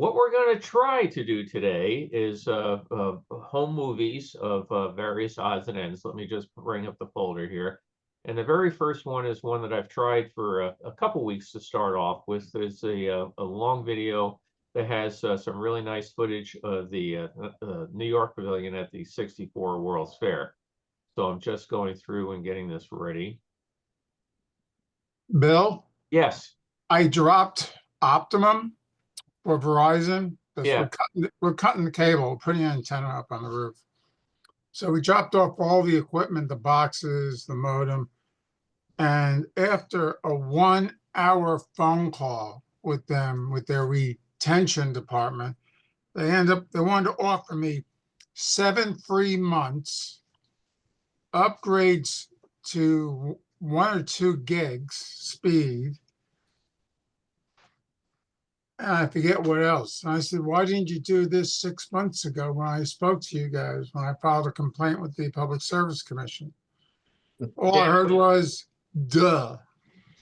what we're going to try to do today is home movies of various odds and ends. Let me just bring up the folder here. And the very first one is one that I've tried for a couple weeks to start off with. It's a long video that has some really nice footage of the New York Pavilion at the 64 World's Fair. So I'm just going through and getting this ready. Bill, Yes. I dropped Optimum for Verizon because Yeah. we're cutting the cable, putting an antenna up on the roof. So we dropped off all the equipment, the boxes, the modem. And after a 1 hour phone call with them, with their retention department, they wanted to offer me 7 free months, upgrades to 1 or 2 gigs speed, and I forget what else. And I said, why didn't you do this 6 months ago when I spoke to you guys, when I filed a complaint with the Public Service Commission? All I heard was, duh.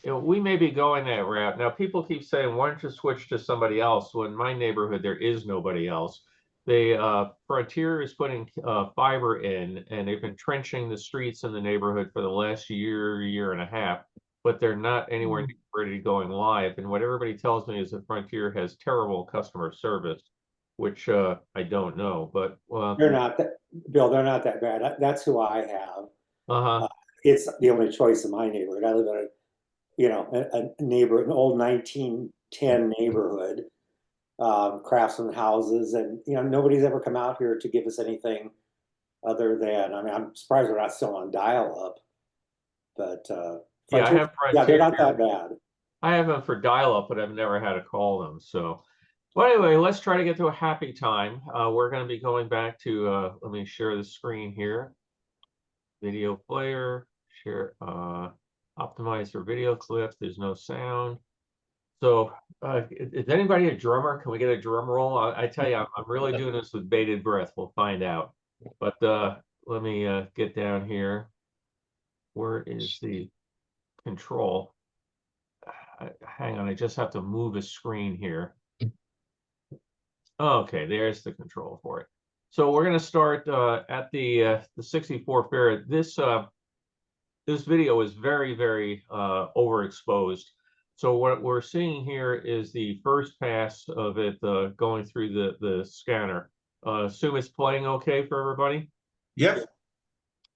You know, we may be going that route. Now, people keep saying, why don't you switch to somebody else? Well, in my neighborhood, there is nobody else. The Frontier is putting fiber in, and they've been trenching the streets in the neighborhood for the last year and a half, but they're not anywhere near ready to going live. And what everybody tells me is that Frontier has terrible customer service, which I don't know. But They're not that, Bill, they're not that bad. That's who I have. uh-huh. It's the only choice in my neighborhood. I live in a neighborhood, an old 1910 neighborhood, craftsman houses, and nobody's ever come out here to give us anything other than, I mean, I'm surprised we're not still on dial-up, but Yeah, I have Frontier. yeah, they're not that bad. I have them for dial-up, but I've never had to call them. So, well, anyway, let's try to get to a happy time. We're going to be going back to, let me share the screen here. Video player, share, optimize for video clip. There's no sound. So, is anybody a drummer? Can we get a drum roll? I tell you, I'm really doing this with bated breath. We'll find out. But let me get down here. Where is the control? Hang on, I just have to move a screen here. Okay, there's the control for it. So we're going to start at the 64 fair. This video is very, very overexposed. So what we're seeing here is the first pass of it going through the scanner. Assume it's playing okay for everybody? Yes.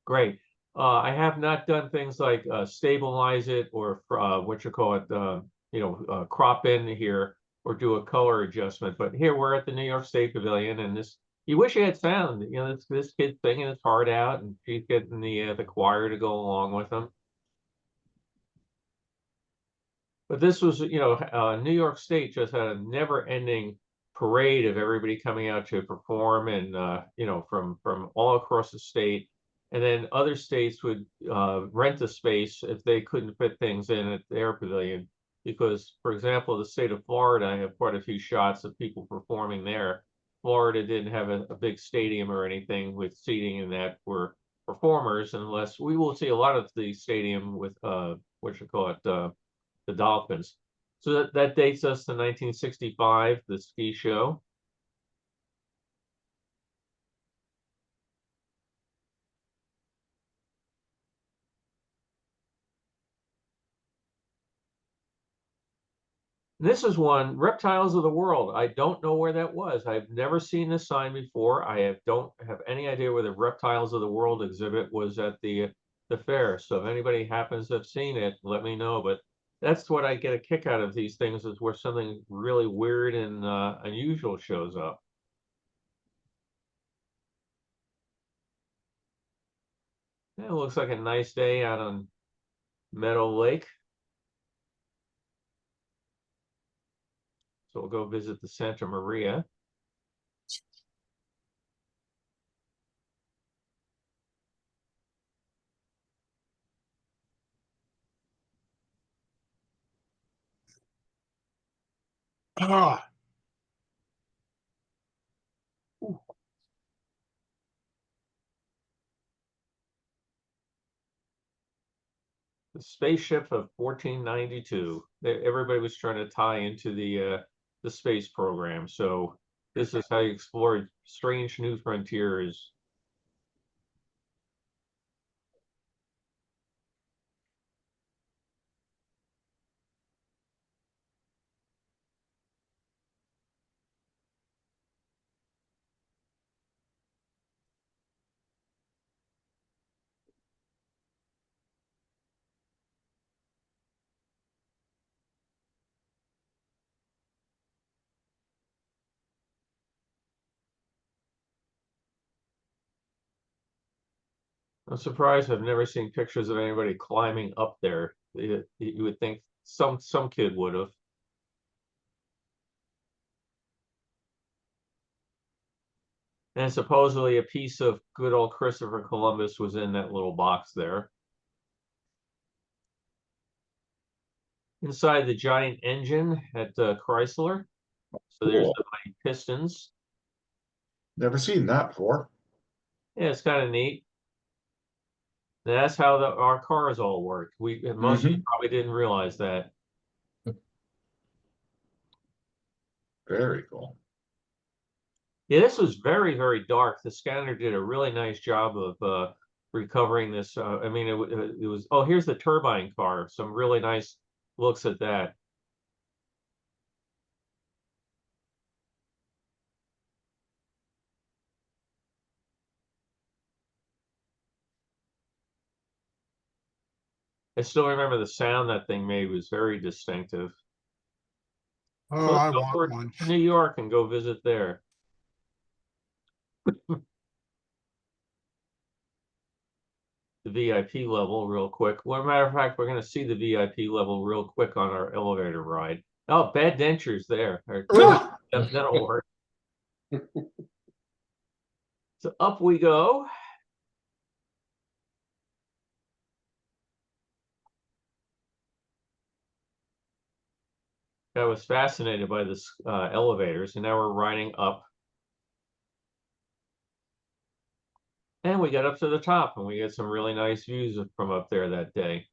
Great. I have not done things like stabilize it or what you call it, crop in here or do a color adjustment. But here we're at the New York State Pavilion, and you wish you had sound. This kid's singing his heart out, and she's getting the choir to go along with them. But this was, New York State just had a never-ending parade of everybody coming out to perform, and from all across the state. And then other states would rent a space if they couldn't fit things in at their pavilion. Because, for example, the state of Florida, I have quite a few shots of people performing there. Florida didn't have a big stadium or anything with seating in that for performers, unless we will see a lot of the stadium with the Dolphins. So that dates us to 1965, the ski show. This is one, Reptiles of the World. I don't know where that was. I've never seen this sign before. Don't have any idea where the Reptiles of the World exhibit was at the fair. So if anybody happens to have seen it, let me know. But that's what I get a kick out of these things, is where something really weird and unusual shows up. It looks like a nice day out on Meadow Lake. So we'll go visit the Santa Maria. Ah. The spaceship of 1492. Everybody was trying to tie into the the space program. So this is how you explore strange new frontiers. I'm surprised I've never seen pictures of anybody climbing up there. You would think some kid would have. And supposedly a piece of good old Christopher Columbus was in that little box there. Inside the giant engine at Chrysler. So there's Cool. the mighty pistons. Never seen that before. Yeah, it's kind of neat. And that's how our cars all work. Most of you probably didn't realize that. Very cool. Yeah, this was very, very dark. The scanner did a really nice job of recovering this. I mean, it was, oh, here's the turbine car. Some really nice looks at that. I still remember the sound that thing made was very distinctive. Oh, So let's I go want over one. to New York and go visit there. The VIP level real quick. Well, matter of fact, we're going to see the VIP level real quick on our elevator ride. Oh, bad dentures there. That'll work. So up we go. I was fascinated by this elevators, and now we're riding up. And we got up to the top, and we get some really nice views from up there that day.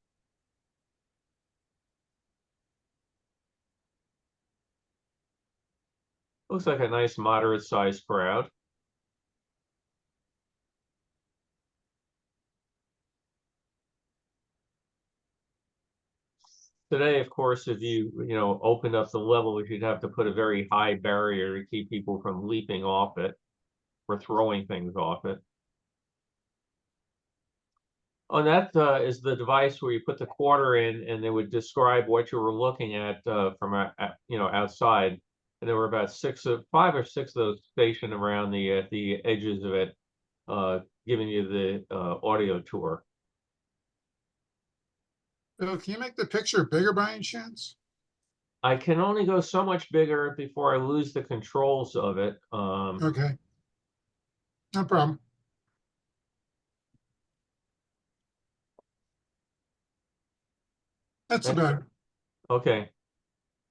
Looks like a nice moderate-sized crowd. Today, of course, if you opened up the level, you'd have to put a very high barrier to keep people from leaping off it or throwing things off it. Oh, that is the device where you put the quarter in, and they would describe what you were looking at from outside. And there were about 5 or 6 of those stationed around the edges of it, giving you the audio tour. Bill, can you make the picture bigger by any chance? I can only go so much bigger before I lose the controls of it. Okay. No problem. That's about it. Okay.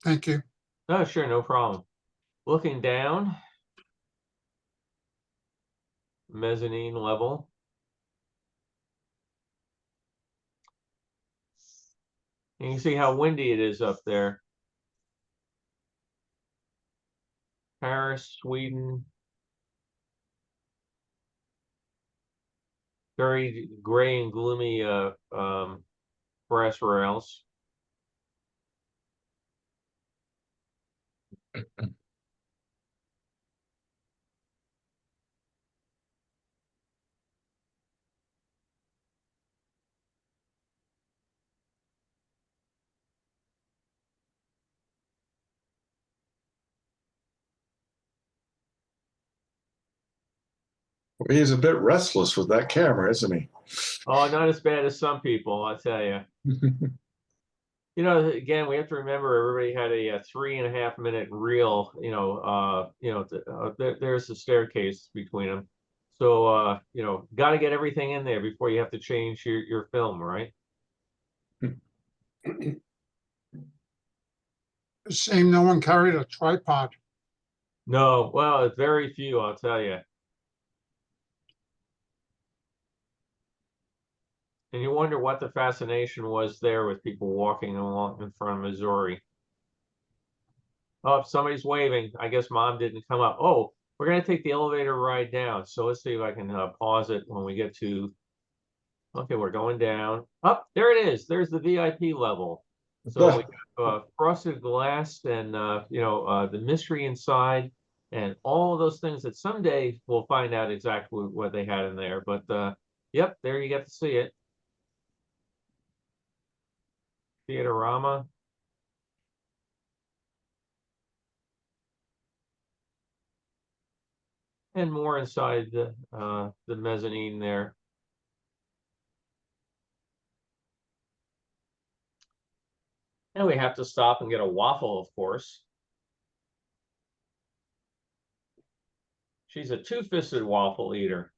Thank you. Oh, sure, no problem. Looking down, mezzanine level. You can see how windy it is up there. Paris, Sweden. Very gray and gloomy brass rails. Well, he's a bit restless with that camera, isn't he? Oh, not as bad as some people, I'll tell you. Again, we have to remember everybody had a 3.5 minute reel. There's the staircase between them. So got to get everything in there before you have to change your film, right? Shame no one carried a tripod. No, well, it's very few, I'll tell you. And you wonder what the fascination was there with people walking along in front of Missouri. Oh, somebody's waving. I guess mom didn't come up. Oh, we're gonna take the elevator ride down. So let's see if I can pause it when we get to. Okay, we're going down. Up there it is. There's the VIP level. So we have frosted glass and the mystery inside and all of those things that someday we'll find out exactly what they had in there. But yep, there you get to see it. Theaterama. And more inside the mezzanine there. And we have to stop and get a waffle, of course. She's a two-fisted waffle eater.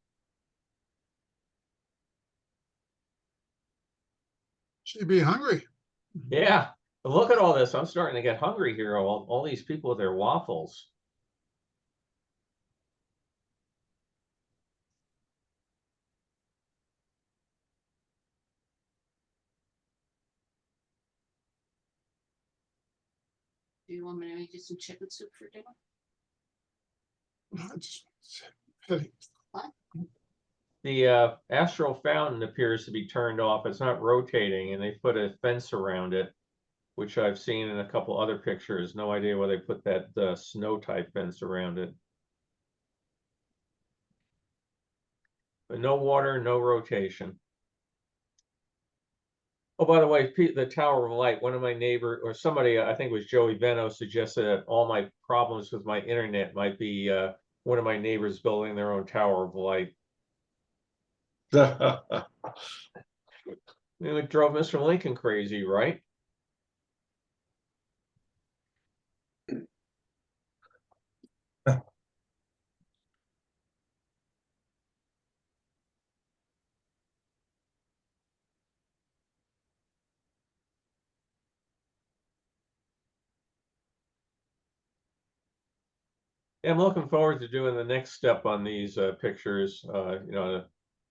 She'd be hungry. Yeah, but look at all this. I'm starting to get hungry here. All these people with their waffles. Do you want me to make you some chicken soup for dinner? I just pity. The astral fountain appears to be turned off. It's not rotating, and they put a fence around it, which I've seen in a couple other pictures. No idea why they put that snow type fence around it. But no water, no rotation. Oh, by the way, the Tower of Light, one of my neighbor or somebody, I think it was Joey Veno, suggested that all my problems with my internet might be one of my neighbors building their own Tower of Light. It drove Mr. Lincoln crazy, right? Yeah, I'm looking forward to doing the next step on these pictures, to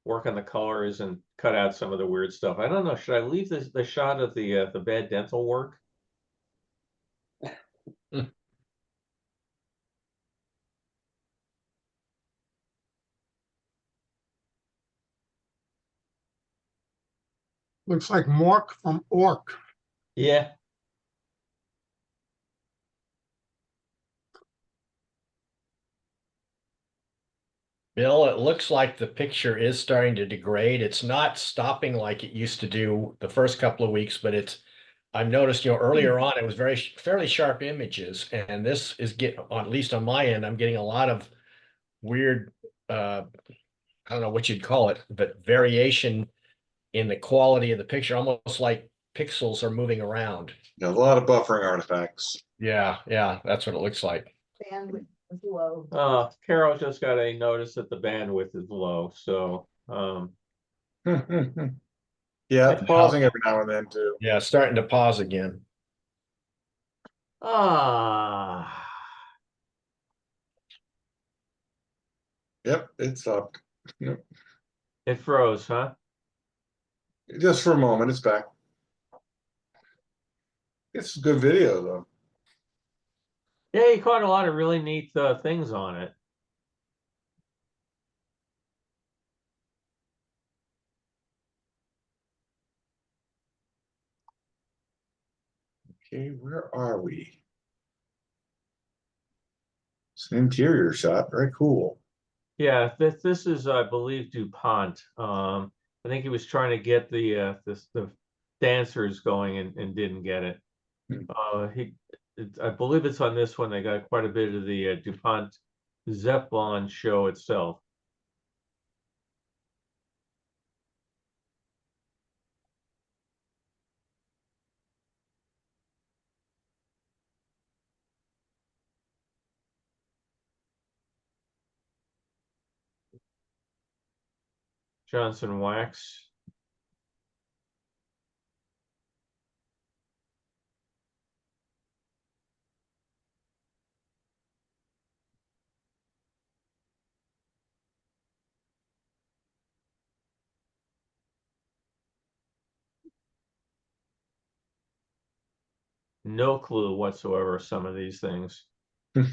work on the colors and cut out some of the weird stuff. I don't know, should I leave the shot of the bad dental work? Looks like Mork from Ork. Yeah. Bill, it looks like the picture is starting to degrade. It's not stopping like it used to do the first couple of weeks, but I've noticed, earlier on it was fairly sharp images, and this is at least on my end, I'm getting a lot of weird, I don't know what you'd call it, but variation in the quality of the picture, almost like pixels are moving around. A lot of buffering artifacts. Yeah, that's what it looks like. Bandwidth is low. Carol just got a notice that the bandwidth is low, so Yeah, it's pausing every now and then too. Yeah, it's starting to pause again. ah. Yep, it's up. Yep. It froze, huh? Just for a moment, it's back. It's a good video though. Yeah, he caught a lot of really neat things on it. Okay, where are we? It's an interior shot, very cool. Yeah, this is, I believe, DuPont. I think he was trying to get the dancers going and didn't get it. I believe it's on this one. They got quite a bit of the DuPont Zeppelin show itself. Johnson Wax. no clue whatsoever some of these things. Like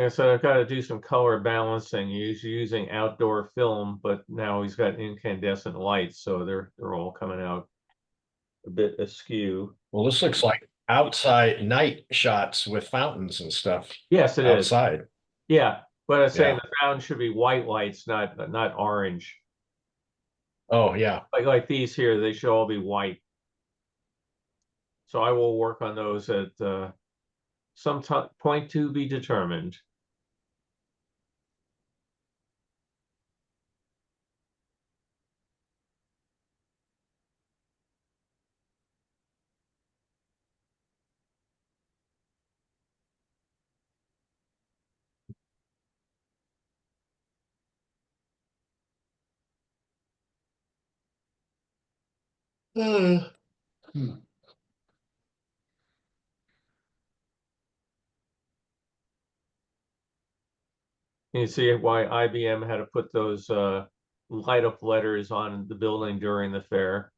I said, I've got to do some color balancing. He's using outdoor film, but now he's got incandescent lights, so they're all coming out a bit askew. Well, this looks like outside night shots with fountains and stuff Yes, it is. outside. Yeah, but I'm saying Yeah. the fountain should be white lights, not orange. Oh, yeah. Like these here, they should all be white. So I will work on those at some point to be determined. You see why IBM had to put those light up letters on the building during the fair.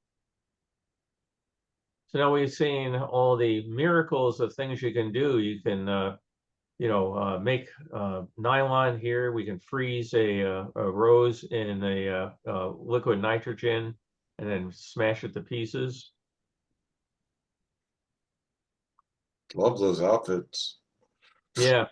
So now we've seen all the miracles of things you can do. You can, make nylon here. We can freeze a rose in a liquid nitrogen and then smash it to pieces. Love those outfits. Yeah.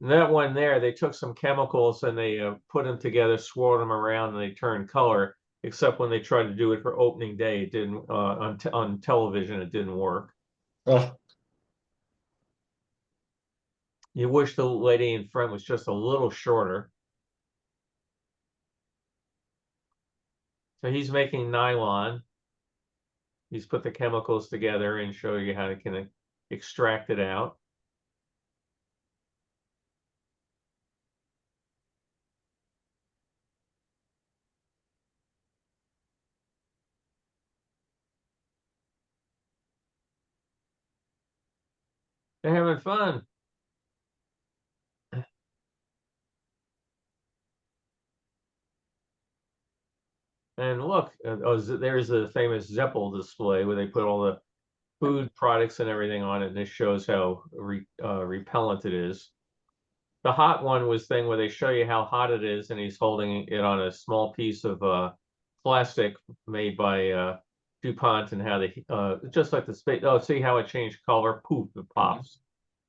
That one there, they took some chemicals and they put them together, swirled them around, and they turned color. Except when they tried to do it for opening day, it didn't. On television, it didn't work. Oh, You wish the lady in front was just a little shorter. So he's making nylon. He's put the chemicals together and show you how to kind of extract it out. They're having fun. And look, there's the famous Zeppel display where they put all the food products and everything on it, and this shows how repellent it is. The hot one was thing where they show you how hot it is, and he's holding it on a small piece of plastic made by DuPont, and how they just like the space. Oh, see how it changed color? Poof, it pops.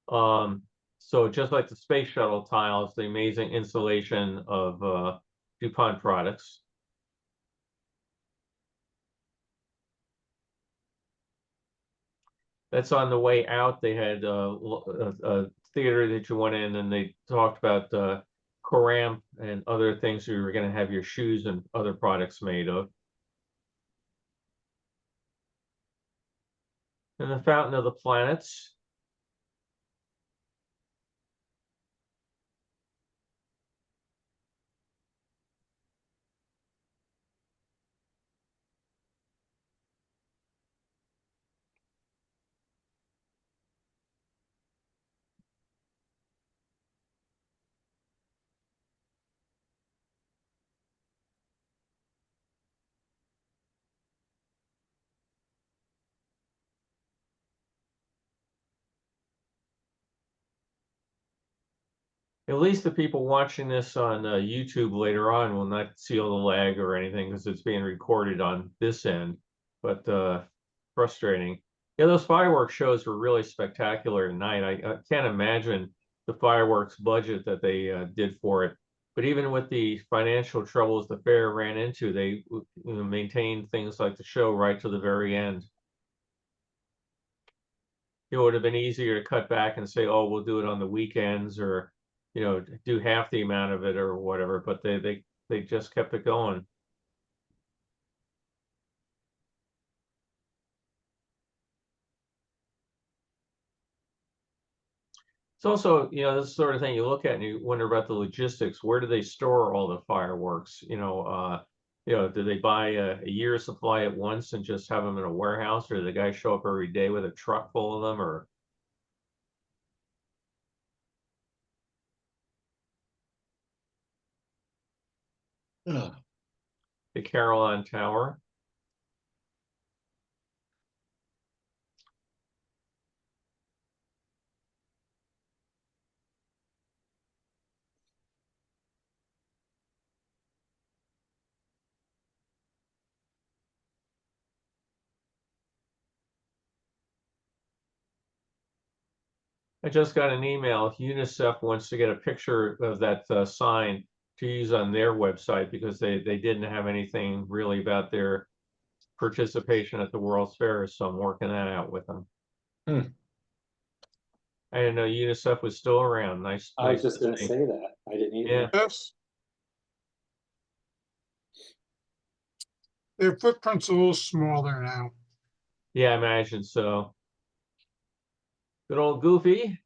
So just like the space shuttle tiles, the amazing installation of DuPont products. That's on the way out. They had a theater that you went in, and they talked about Coramp and other things you were going to have your shoes and other products made of. And the Fountain of the Planets. At least the people watching this on YouTube later on will not see all the lag or anything because it's being recorded on this end. But frustrating. Yeah, those fireworks shows were really spectacular tonight. I can't imagine the fireworks budget that they did for it. But even with the financial troubles the fair ran into, they maintained things like the show right to the very end. It would have been easier to cut back and say, oh, we'll do it on the weekends, or do half the amount of it or whatever, but they just kept it going. It's also, this sort of thing you look at and you wonder about the logistics. Where do they store all the fireworks? Do they buy a year's supply at once and just have them in a warehouse, or do the guys show up every day with a truck full of them? Or yeah. the Carillon Tower. I just got an email. UNICEF wants to get a picture of that sign to use on their website because they didn't have anything really about their participation at the World's Fair, so I'm working that out with them. Hmm. I didn't know UNICEF was still around. Nice. I was nice just to gonna see. say that. I didn't either. Yeah. Yes. Their footprint's a little smaller now. Yeah, I imagine so. Good old Goofy.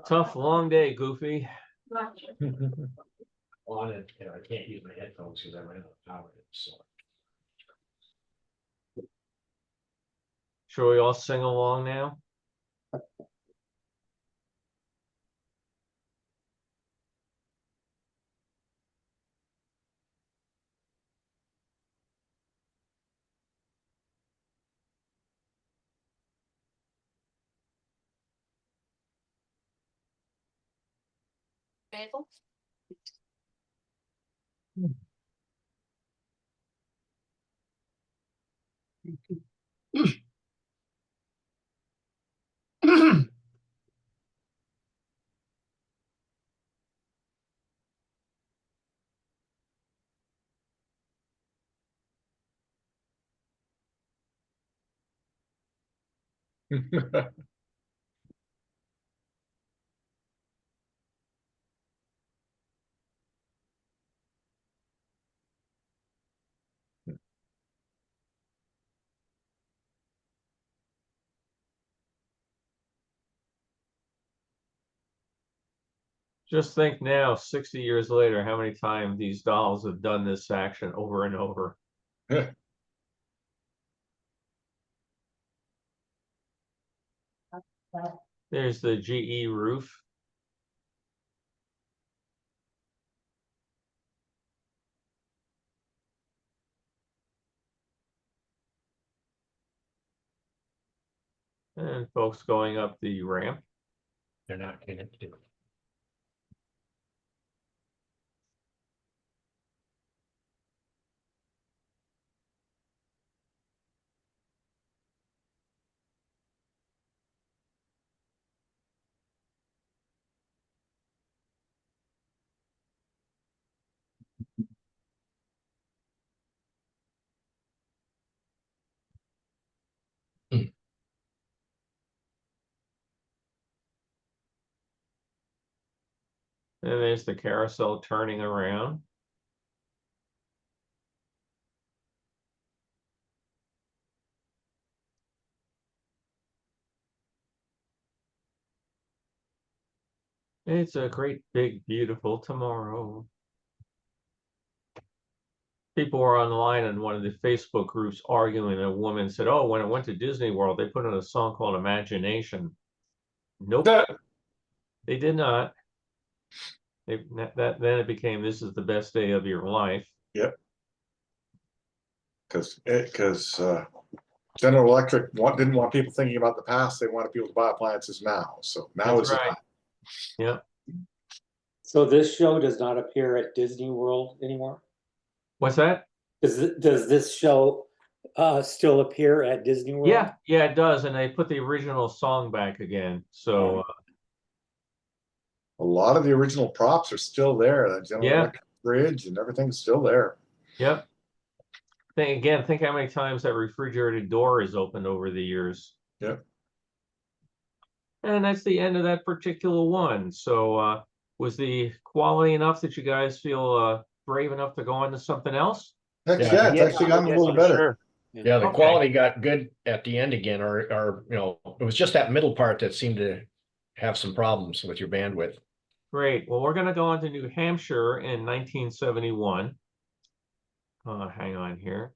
Tough, long day, Goofy. On it, you know, I can't use my headphones because I ran out of power. So Shall we all sing along now? Bagel? Just think now, 60 years later, how many times these dolls have done this action over and over. There's the GE roof. And folks going up the ramp. they're not connected. And there's the carousel turning around. It's a great, big, beautiful tomorrow. People were online in one of the Facebook groups arguing. A woman said, "Oh, when it went to Disney World, they put in a song called Imagination." Nope, they did not. Then it became "This is the best day of your life." Yep. Because General Electric didn't want people thinking about the past. They wanted people to buy appliances now. So now That's is the right. time. Yeah. So this show does not appear at Disney World anymore? What's that? Does this show still appear at Disney World? Yeah, yeah, it does. And they put the original song back again. So A lot of the original props are still there. The General Yeah. Electric bridge and everything's still there. yep. Think how many times that refrigerated door is opened over the years. Yep. And that's the end of that particular one. So was the quality enough that you guys feel brave enough to go on to something else? Heck Yeah, yeah, it's Yeah, actually gotten a yes, little for better. sure. Yeah, the Okay. quality got good at the end again, or you know, it was just that middle part that seemed to have some problems with your bandwidth. Great. Well, we're going to go on to New Hampshire in 1971. Hang on here.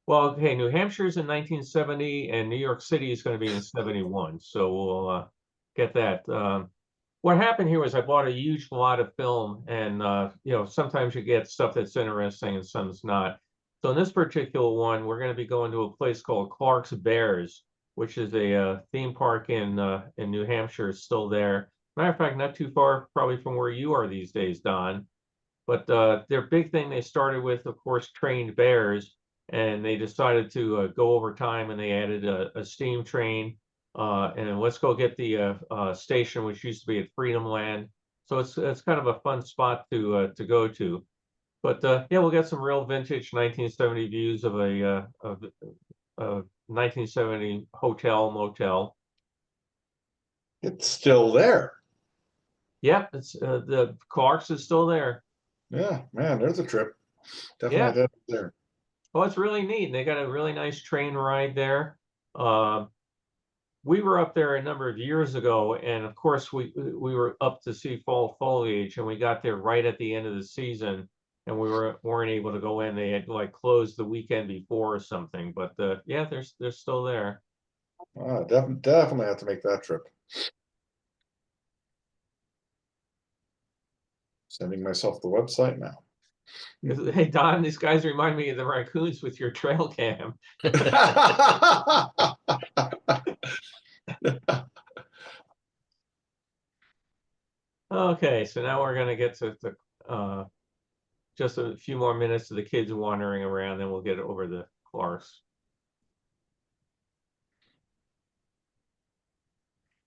Well, okay, New Hampshire's in 1970 and New York City is going to be in 71. So get that. What happened here was I bought a huge lot of film, and sometimes you get stuff that's interesting and some's not. So in this particular one, we're going to be going to a place called Clark's Bears, which is a theme park in New Hampshire. It's still there. Matter of fact, not too far probably from where you are these days, Don. But their big thing they started with, of course, trained bears, and they decided to go over time, and they added a steam train. And then let's go get the station, which used to be at Freedom Land. So it's kind of a fun spot to go to. But yeah, we'll get some real vintage 1970 views of a 1970 hotel motel. It's still there. Yep, it's the Clark's is still there. Yeah, man, there's a trip. Yeah. Definitely there. Oh, it's really neat. They got a really nice train ride there. We were up there a number of years ago, and of course we were up to see fall foliage, and we got there right at the end of the season, and weren't able to go in. They had like closed the weekend before or something. But yeah, they're still there. Definitely have to make that trip. Sending myself the website now. Hey Don, these guys remind me of the raccoons with your trail cam. Okay, so now we're gonna get to just a few more minutes of the kids wandering around, then we'll get over the Clarks.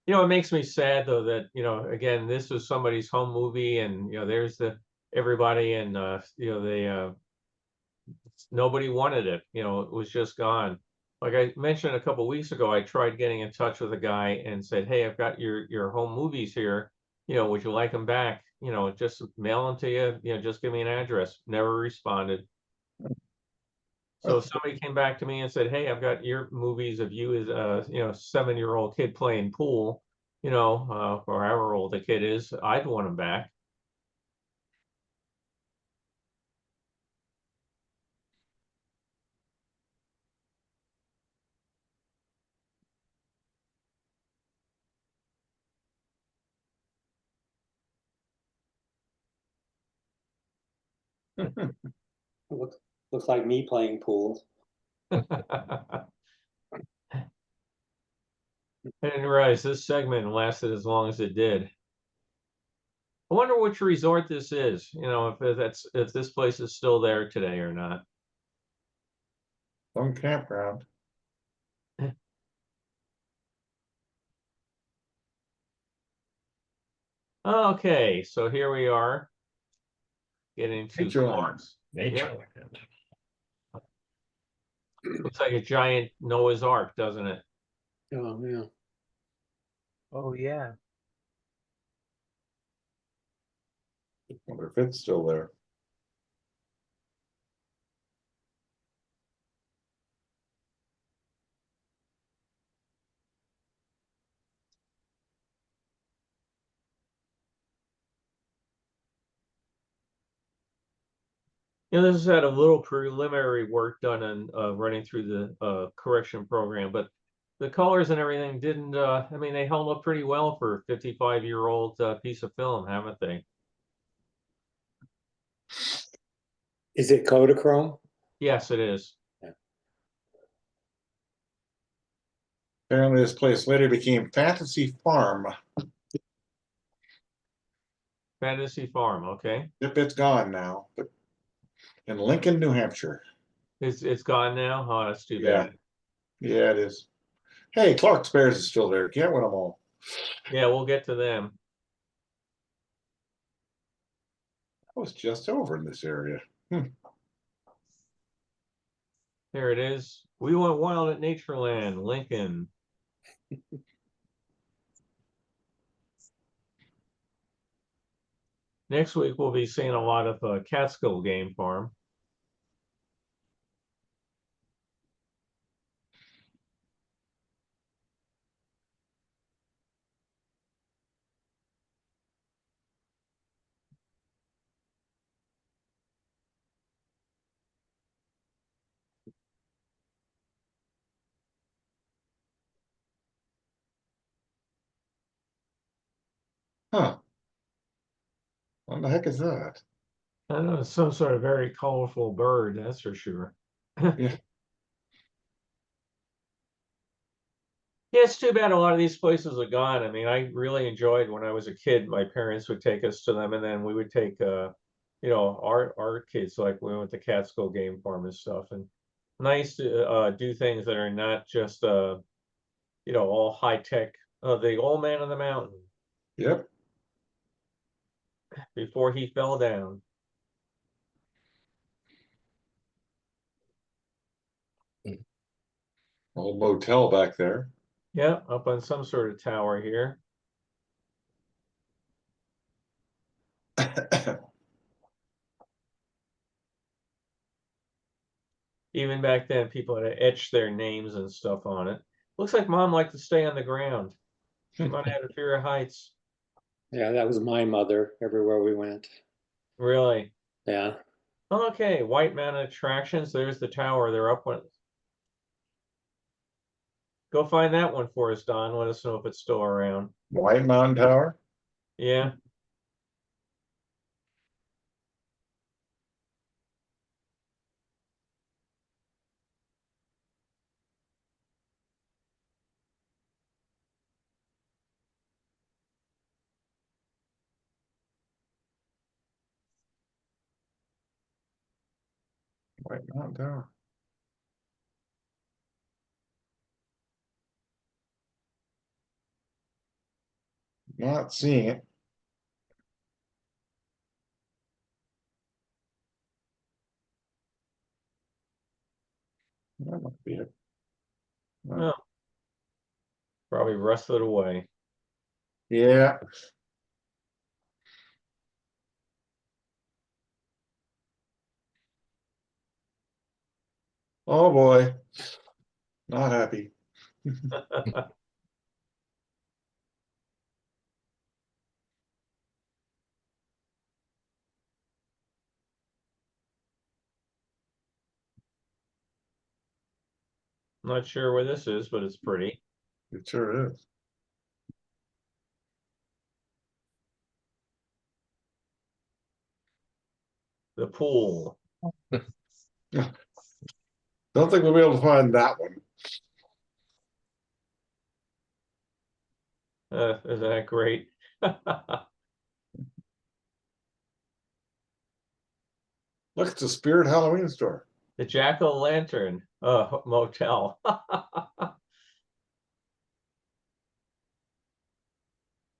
It makes me sad though that, again, this was somebody's home movie, and there's everybody, and they nobody wanted it. It was just gone. Like I mentioned a couple weeks ago, I tried getting in touch with a guy and said, "Hey, I've got your home movies here. Would you like them back? Just mail them to you. Just give me an address." Never responded. So somebody came back to me and said, "Hey, I've got your movies of you as a 7-year-old kid playing pool. Or however old the kid is. I'd want them back." Looks like me playing pool. I didn't realize this segment lasted as long as it did. I wonder which resort this is. If this place is still there today or not. Some campground. Okay, so here we are getting to Natureland. Clark's. Nature. Looks like a giant Noah's Ark, doesn't it? Oh, yeah. Oh, yeah. Wonder if it's still there. This has had a little preliminary work done on running through the correction program, but the colors and everything didn't, they held up pretty well for a 55-year-old piece of film, haven't they? Is it Kodachrome? Yes, it is. Apparently, this place later became Fantasy Farm. Fantasy Farm, okay. Yep, it's gone now, but in Lincoln, New Hampshire. It's gone now? Oh, that's too Yeah. bad. Yeah, it is. Hey, Clark's Bears is still there. Can't win them all. Yeah, we'll get to them. I was just over in this area. There it is. We went wild at Natureland, Lincoln. Next week, we'll be seeing a lot of Catskill Game Farm. Huh. What the heck is that? I don't know, some sort of very colorful bird, that's for sure. Yeah. Yeah, it's too bad a lot of these places are gone. I mean, I really enjoyed when I was a kid, my parents would take us to them and then we would take our kids, like we went to Catskill Game Farm and stuff, and nice to do things that are not just all high tech. The old man on the mountain Yep. before he fell down. Old motel back there. Yeah, up on some sort of tower here. Even back then, people had etched their names and stuff on it. Looks like Mom liked to stay on the ground. She might have had a fear of heights. Yeah, that was my mother everywhere we went. Really? Yeah. Okay, White Mountain attractions. There's the tower. They're up one. Go find that one for us, Don. Let us know if it's still around. White Mountain Tower. Yeah. White Mountain Tower. Not seeing it. That might be it. Oh, probably rusted away. Yeah. Oh boy. Not happy. Not sure where this is, but it's pretty. It sure is. The pool. Don't think we'll be able to find that one. Isn't that great? Look, it's a Spirit Halloween store. The Jack-o'-lantern motel.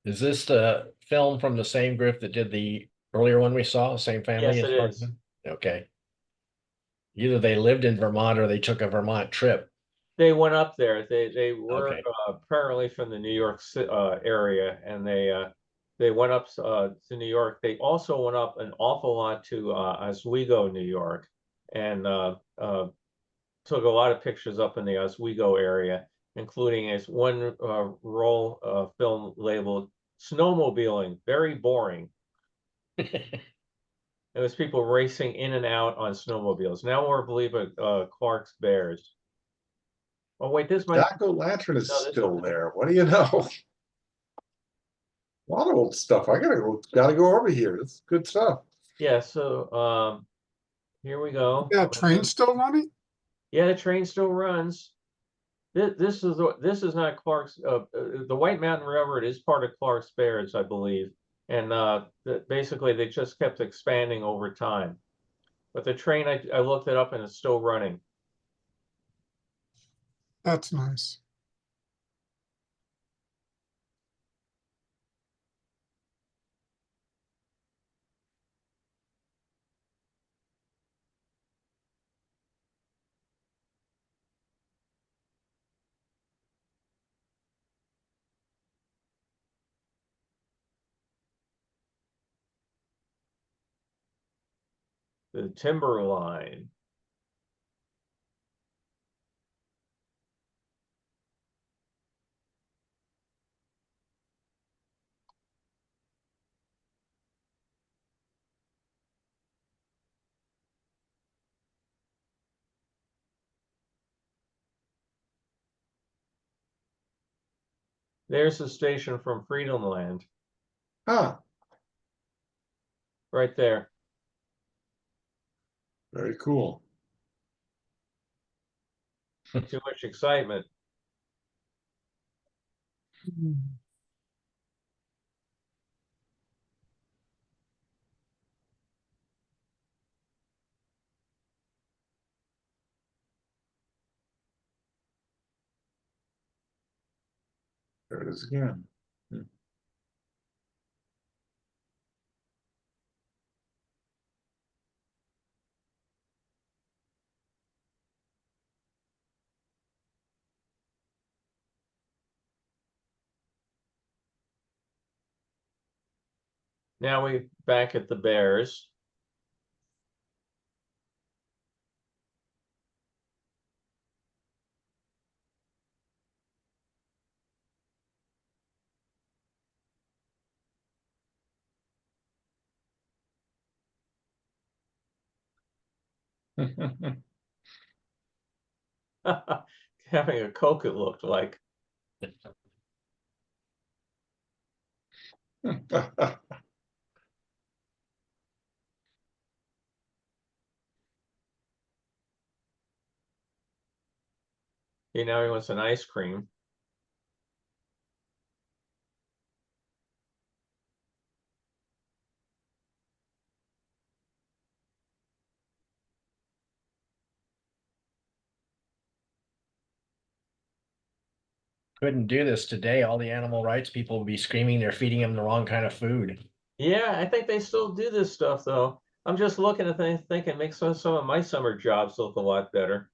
Is this the film from the same group that did the earlier one we saw, same family? Yes, as it far is. as- Okay. Either they lived in Vermont or they took a Vermont trip. They went up there. They were Okay. apparently from the New York area, and they went up to New York. They also went up an awful lot to Oswego, New York, and took a lot of pictures up in the Oswego area, including as one roll film labeled "Snowmobiling, very boring." It was people racing in and out on snowmobiles. Now we're believe it Clark's Bears. Oh wait, this might Jack-o'-lantern is no, this still is there. What do you know? A lot of old stuff. I gotta go over here. It's good stuff. yeah. So here we go. Yeah, train still running? Yeah, the train still runs. This is not Clark's. The White Mountain Railroad is part of Clark's Bears, I believe, and basically they just kept expanding over time. But the train, I looked it up and it's still running. That's nice. The timber line. There's the station from Freedom Land. Huh, right there. very cool. Too much excitement. There it is again. Now we back at the Bears. Having a Coke, it looked like. Now he wants an ice cream. Couldn't do this today. All the animal rights people would be screaming they're feeding him the wrong kind of food. Yeah, I think they still do this stuff though. I'm just looking at things thinking makes some of my summer jobs look a lot better.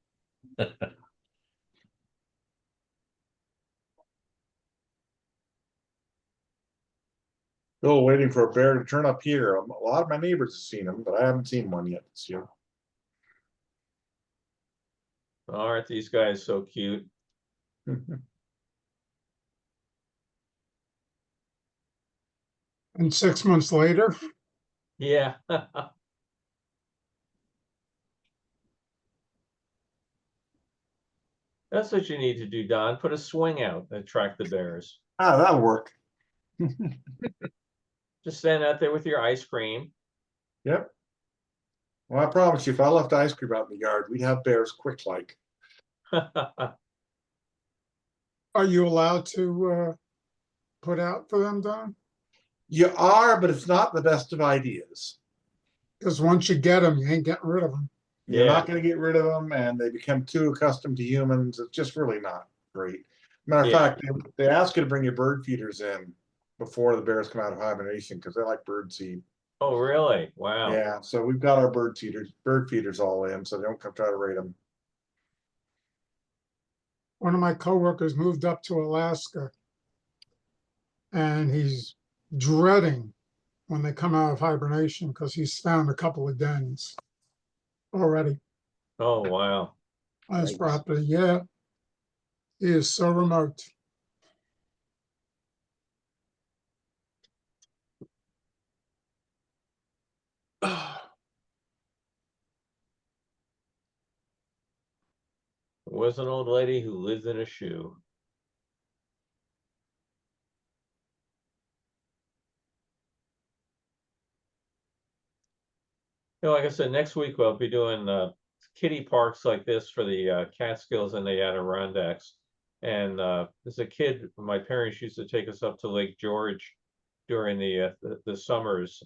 Still waiting for a bear to turn up here. A lot of my neighbors have seen them, but I haven't seen one yet this year. Aren't these guys so cute? And 6 months later, Yeah. That's what you need to do, Don. Put a swing out and attract the bears. Ah, that'll work. Just stand out there with your ice cream. Yep. Well, I promise you, if I left ice cream out in the yard, we'd have bears quick like. are you allowed to put out for them, Don? You are, but it's not the best of ideas. Because once you get them, you ain't getting rid of them. You're Yeah. not going to get rid of them, and they become too accustomed to humans. It's just really not great. Matter of Yeah. fact, they ask you to bring your bird feeders in before the bears come out of hibernation because they like bird seed. Oh, really? Wow. Yeah, so we've got our bird feeders all in, so they don't come try to raid them. One of my coworkers moved up to Alaska, and he's dreading when they come out of hibernation because he's found a couple of dens already Oh, wow. on his Yikes. property. Yeah, he is so remote. It was an old lady who lived in a shoe. Like I said, next week we'll be doing kiddie parks like this for the Catskills and the Adirondacks. And as a kid, my parents used to take us up to Lake George during the summers.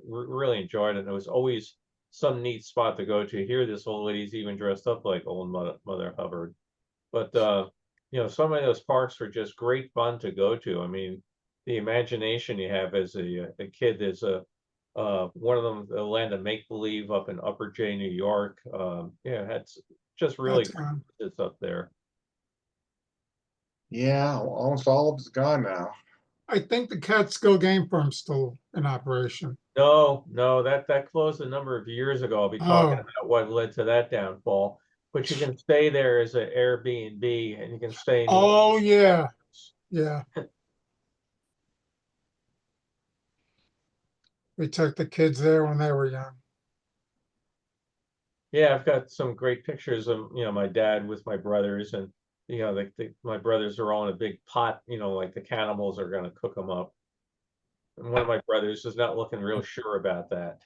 Really enjoyed it. And it was always some neat spot to go to. Here, this old lady's even dressed up like old Mother Hubbard. But some of those parks were just great fun to go to. I mean, the imagination you have as a kid. There's one of them, the Land of Make Believe up in Upper J, New York. It's just really That's gone. it's up there. Yeah, almost all of it's gone now. I think the Catskill Game Farm's still in operation. No, that closed a number of years ago. I'll be talking Oh. about what led to that downfall. But you can stay there as an Airbnb, and you can stay in. Oh, yeah, yeah. We took the kids there when they were young. Yeah, I've got some great pictures of my dad with my brothers, and my brothers are all in a big pot. Like the cannibals are going to cook them up. And one of my brothers is not looking real sure about that.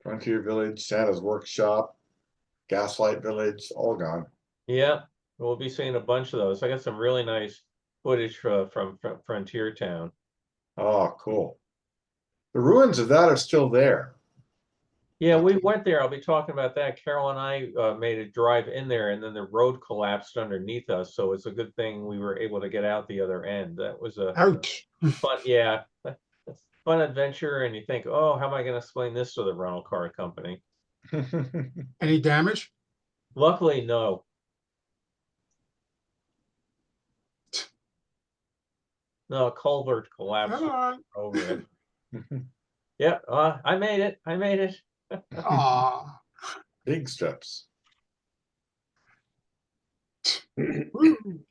Frontier Village, Santa's Workshop, Gaslight Village, all gone. Yeah, we'll be seeing a bunch of those. I got some really nice footage from Frontier Town. Oh, cool. The ruins of that are still there. Yeah, we went there. I'll be talking about that. Carol and I made a drive in there, and then the road collapsed underneath us. So it's a good thing we were able to get out the other end. That was a Ouch. fun, yeah, that's a fun adventure. And you think, oh, how am I going to explain this to the rental car company? Any damage? Luckily, no. No, a culvert collapsed Come on. over it. Yeah, I made it. I made it. Aw. Big strips. Woo.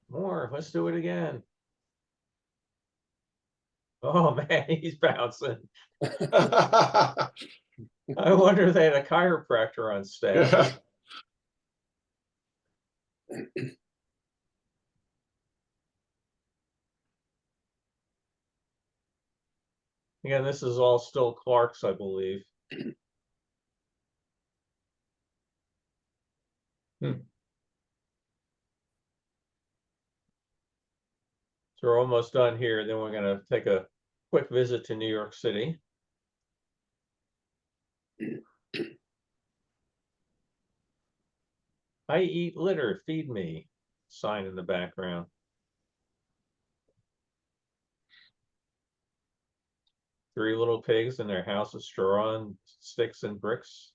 More. Let's do it again. Oh man, he's bouncing. I wonder if they had a chiropractor on staff. Again, this is all still Clark's, I believe. So we're almost done here. Then we're going to take a quick visit to New York City. I eat litter, feed me. Sign in the background. Three little pigs in their house of straw and sticks and bricks.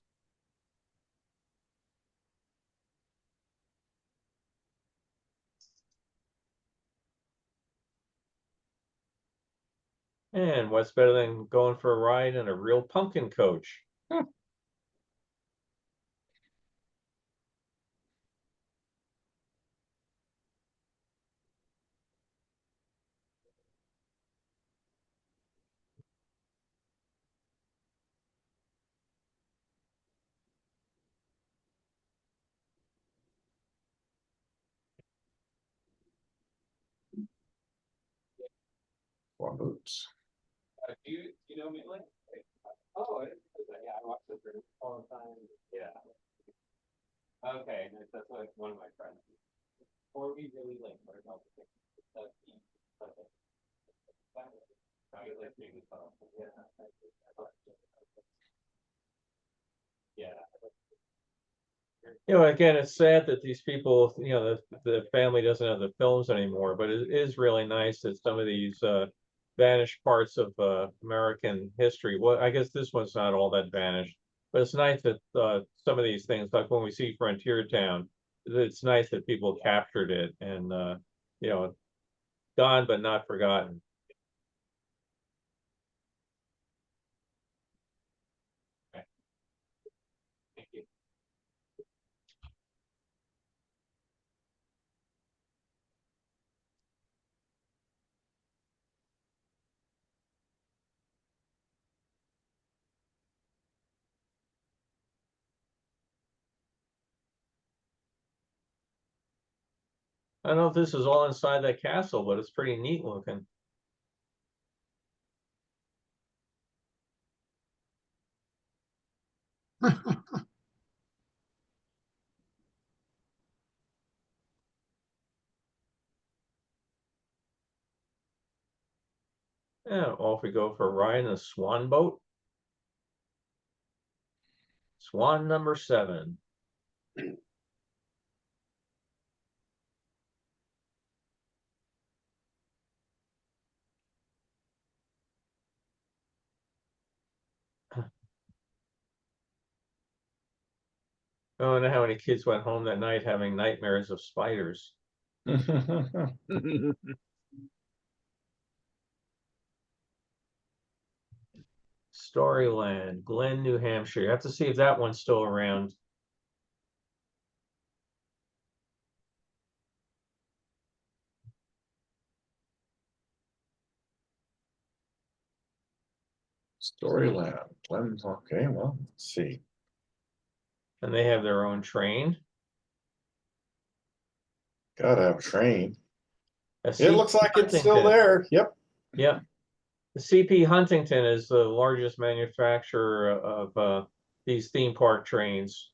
And what's better than going for a ride in a real pumpkin coach? One boots. Do you know me? Oh, yeah, I watch it all the time. Yeah. Okay, that's like one of my friends. Or we really like what about the yeah. You know, again, it's sad that these people, you know, the family doesn't have the films anymore, but it is really nice that some of these vanished parts of American history. Well, I guess this one's not all that vanished, but it's nice that some of these things, like when we see Frontier Town, it's nice that people captured it and you know, gone but not forgotten. Okay. Thank you. I don't know if this is all inside that castle, but it's pretty neat looking. Yeah, off we go for a ride in a swan boat. Swan number 7. I don't know how many kids went home that night having nightmares of spiders. Storyland, Glen, New Hampshire. You have to see if that one's still around. Storyland, Glenn's, okay, well, let's see. And they have their own train. Gotta have a train. A It looks CP like it's still Huntington. there, yep. Yeah. The CP Huntington is the largest manufacturer of these theme park trains.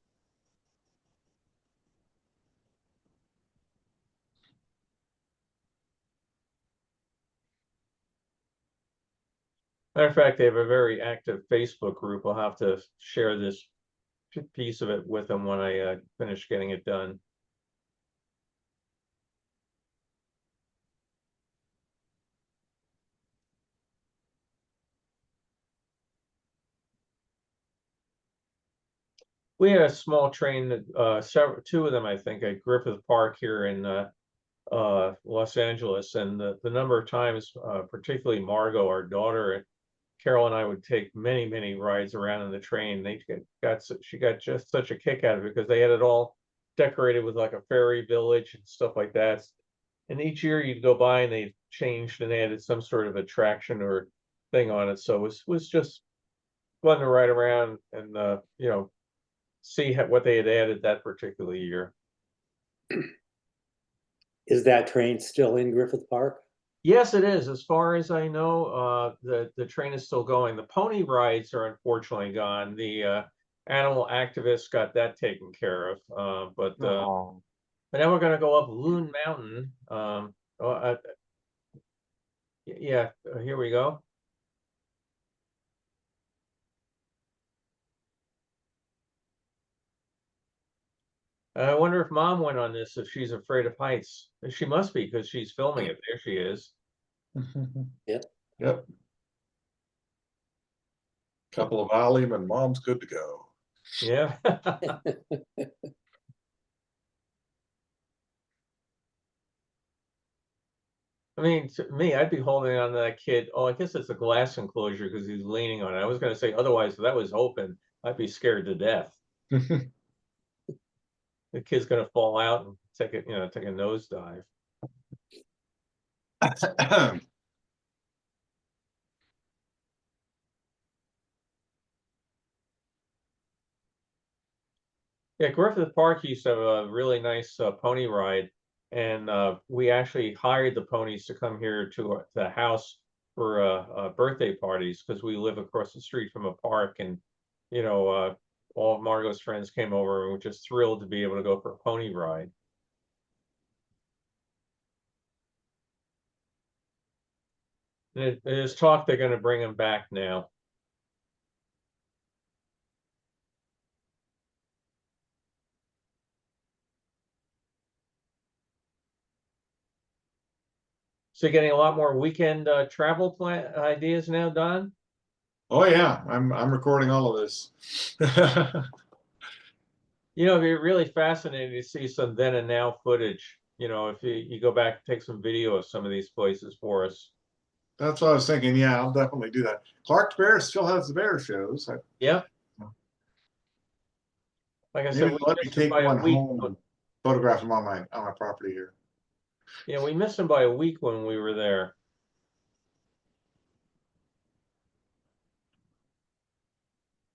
Matter of fact, they have a very active Facebook group. I'll have to share this piece of it with them when I finish getting it done. We had a small train that two of them, I think, at Griffith Park here in Los Angeles, and the number of times, particularly Margot, our daughter, Carol and I would take many rides around in the train. She got just such a kick out of it because they had it all decorated with like a fairy village and stuff like that. And each year you'd go by and they changed and added some sort of attraction or thing on it. So it was just fun to ride around and see what they had added that particular year. Is that train still in Griffith Park? Yes, it is. As far as I know, the train is still going. The pony rides are unfortunately gone. The animal activists got that taken care of. But Oh, now we're going to go up Loon Mountain. Yeah, here we go. I wonder if Mom went on this, if she's afraid of heights. She must be because she's filming it. There she is. Yep. Yep. Couple of Valium and mom's good to go. Yeah. I mean, to me, I'd be holding on to that kid. Oh, I guess it's a glass enclosure because he's leaning on it. I was going to say otherwise, if that was open, I'd be scared to death. The kid's going to fall out and take a nosedive. Yeah, Griffith Park used to have a really nice pony ride, and we actually hired the ponies to come here to the house for birthday parties because we live across the street from a park, and all of Margot's friends came over and were just thrilled to be able to go for a pony ride. And there's talk they're going to bring them back now. So you're getting a lot more weekend travel plan ideas now, Don? Oh yeah, I'm recording all of this. It'd be really fascinating to see some then and now footage. If you go back and take some video of some of these places for us. That's what I was thinking. Yeah, I'll definitely do that. Clark's Bear still has the bear shows. Yeah. Like I Maybe said, we let me missed them take by a one week. home and photograph them on my property here. Yeah, we missed them by a week when we were there.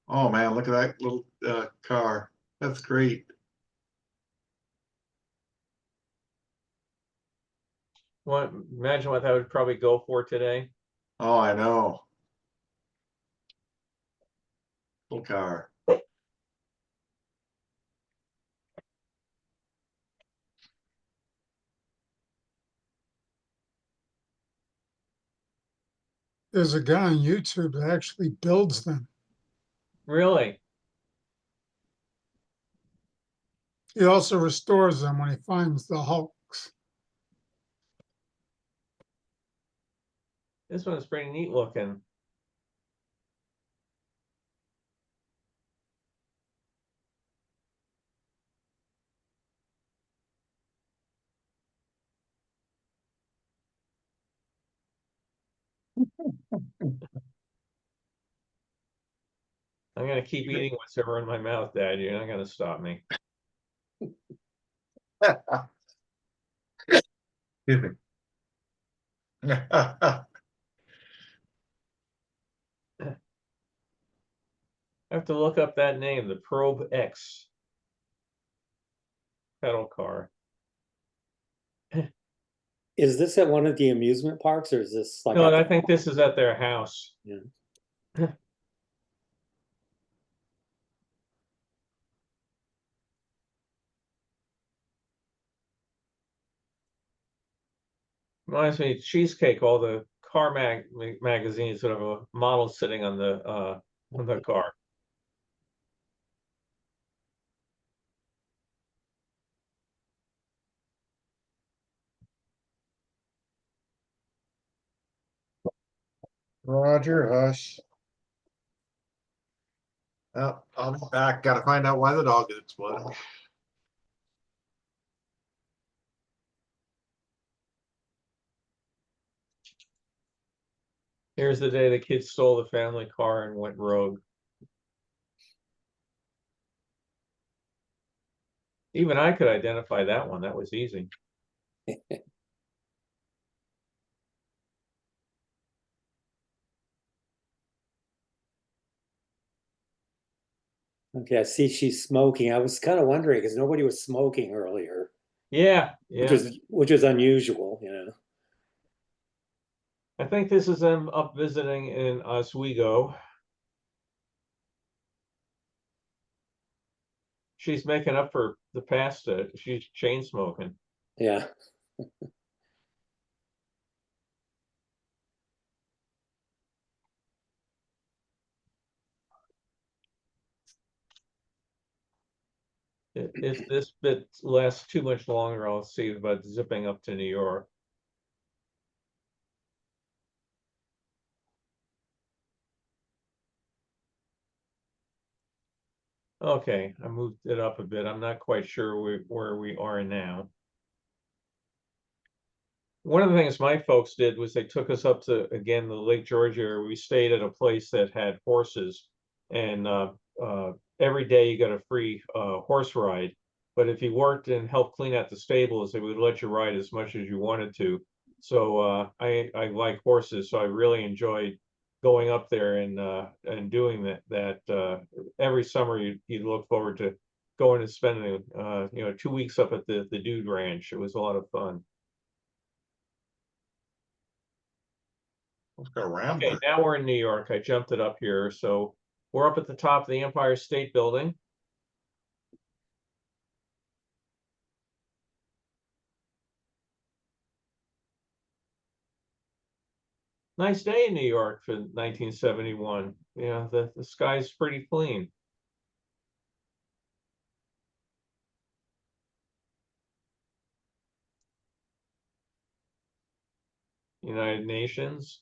Oh man, look at that little car. That's great. Imagine what that would probably go for today. Oh, I know. Little car. There's a guy on YouTube that actually builds them. Really? He also restores them when he finds the hulks. This one's pretty neat looking. I'm gonna keep eating what's ever in my mouth, Dad. You're not gonna stop me. Excuse me. I have to look up that name, the Probe X pedal car. Is this at one of the amusement parks or is this like? No, at I the- think this is at their house. Yeah. Reminds me of Cheesecake, all the car magazines that have a model sitting on the car. Roger, hush. I'll be back. Gotta find out why the dog is exploding. Here's the day the kids stole the family car and went rogue. Even I could identify that one. That was easy. Okay, I see she's smoking. I was kind of wondering because nobody was smoking earlier, Yeah, which yeah. is unusual, you know. I think this is them up visiting in Oswego. She's making up for the past. She's chain smoking. Yeah. If this bit lasts too much longer, I'll see about zipping up to New York. Okay, I moved it up a bit. I'm not quite sure where we are now. One of the things my folks did was they took us up to, again, the Lake George area. We stayed at a place that had horses, and every day you got a free horse ride. But if you worked and helped clean out the stables, they would let you ride as much as you wanted to. So I like horses, so I really enjoyed going up there and doing that. Every summer you'd look forward to going and spending 2 weeks up at the Dude Ranch. It was a lot of fun. Let's go Okay, Rambler. now we're in New York. I jumped it up here. So we're up at the top of the Empire State Building. Nice day in New York for 1971. Yeah, the sky's pretty clean. United Nations.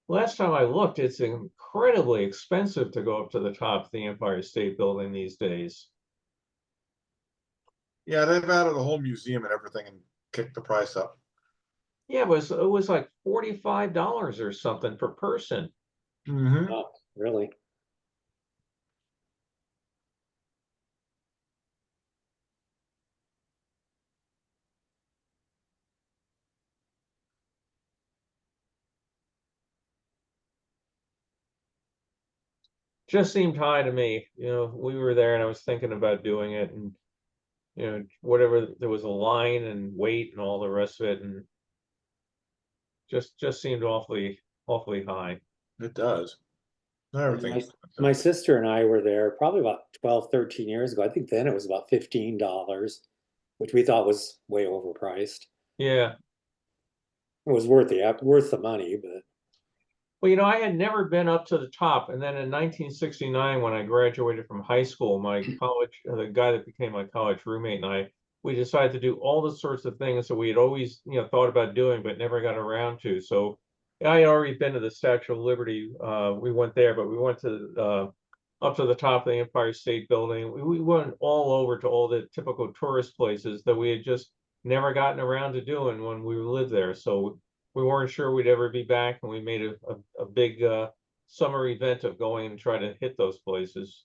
Last time I looked, it's incredibly expensive to go up to the top of the Empire State Building these days. Yeah, they've added a whole museum and everything and kicked the price up. Yeah, it was like $45 or something per person. Mm-hmm. Oh, really? Just seemed high to me. We were there and I was thinking about doing it, and whatever, there was a line and wait and all the rest of it, and just seemed awfully high. It does. Everything's My sister and I were there probably about 12, 13 years ago. I think then it was about $15, which we thought was way overpriced. Yeah. It was worth the money, but Well, I had never been up to the top, and then in 1969, when I graduated from high school, my college, the guy that became my college roommate, and we decided to do all the sorts of things that we had always, thought about doing, but never got around to. So I had already been to the Statue of Liberty. We went there, but we went to up to the top of the Empire State Building. We went all over to all the typical tourist places that we had just never gotten around to doing when we lived there. So we weren't sure we'd ever be back, and we made a big summer event of going and try to hit those places.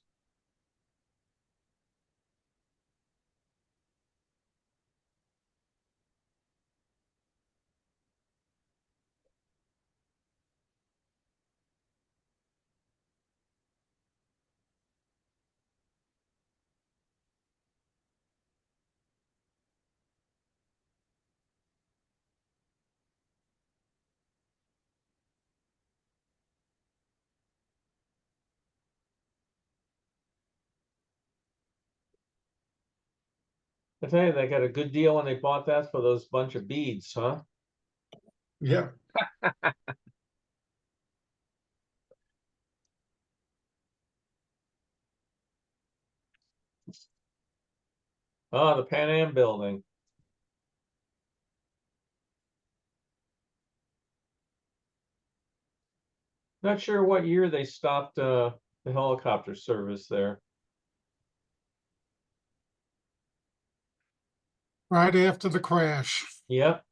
I tell you, they got a good deal when they bought that for those bunch of beads, huh? Yeah. Ah, the Pan Am building. Not sure what year they stopped the helicopter service there. Right after the crash. Yep.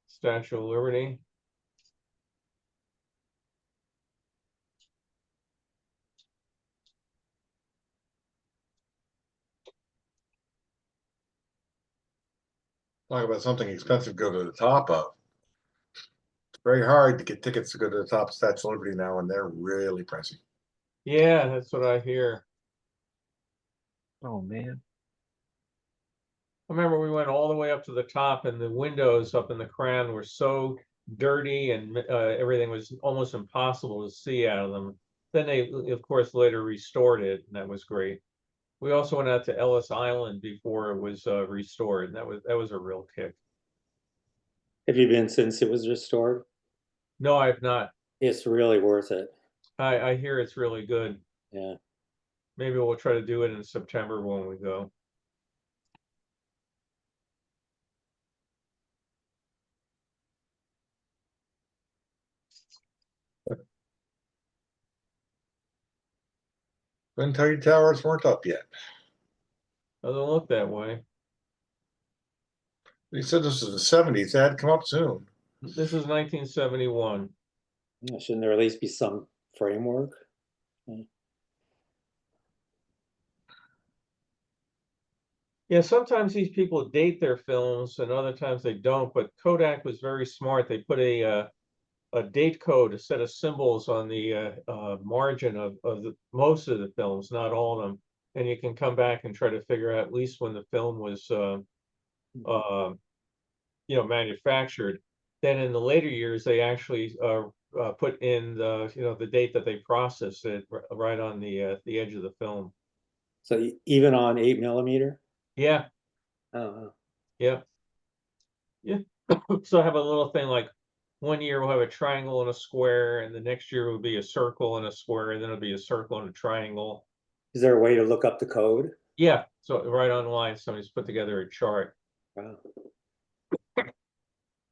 Statue of Liberty. Talk about something expensive to go to the top of. It's very hard to get tickets to go to the top of Statue of Liberty now, and they're really pricey. Yeah, that's what I hear. Oh, man. I remember we went all the way up to the top, and the windows up in the crown were so dirty, and everything was almost impossible to see out of them. Then they, of course, later restored it, and that was great. We also went out to Ellis Island before it was restored, and that was a real kick. Have you been since it was restored? No, I've not. It's really worth it. I hear it's really good. Yeah. Maybe we'll try to do it in September when we go. Couldn't tell you towers weren't up yet. Doesn't look that way. They said this is the 70s. They had to come up soon. This is 1971. Yeah, shouldn't there at least be some framework? Yeah, sometimes these people date their films and other times they don't, but Kodak was very smart. They put a date code, a set of symbols on the margin of most of the films, not all of them. And you can come back and try to figure out at least when the film was manufactured. Then in the later years, they actually put in the date that they processed it right on the edge of the film. So even on 8mm? Yeah, Oh, yeah, yeah. So I have a little thing like one year we'll have a triangle and a square, and the next year will be a circle and a square, and then it'll be a circle and a triangle. is there a way to look up the code? Yeah, so right online, somebody's put together a chart. Wow.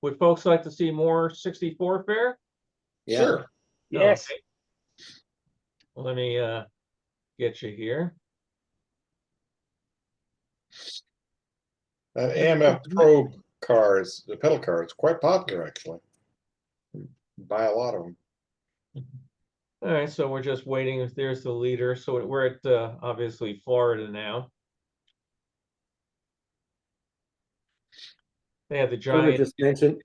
Would folks like to see more 64 fair? Yeah. Sure. Yes. Okay. Well, let me get you here. That AMF Pro car is the pedal car. It's quite popular actually. Buy a lot of them. All right, so we're just waiting. If there's the leader, so we're at obviously Florida now. They had the Someone giant. just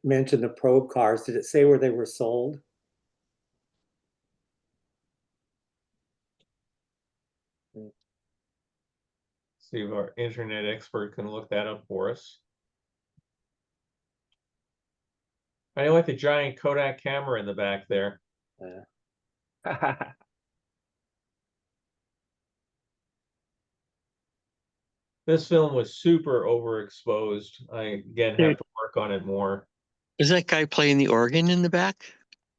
mentioned the probe cars. Did it say where they were sold? See if our internet expert can look that up for us. I like the giant Kodak camera in the back there. This film was super overexposed. I again have to work on it more. Is that guy playing the organ in the back?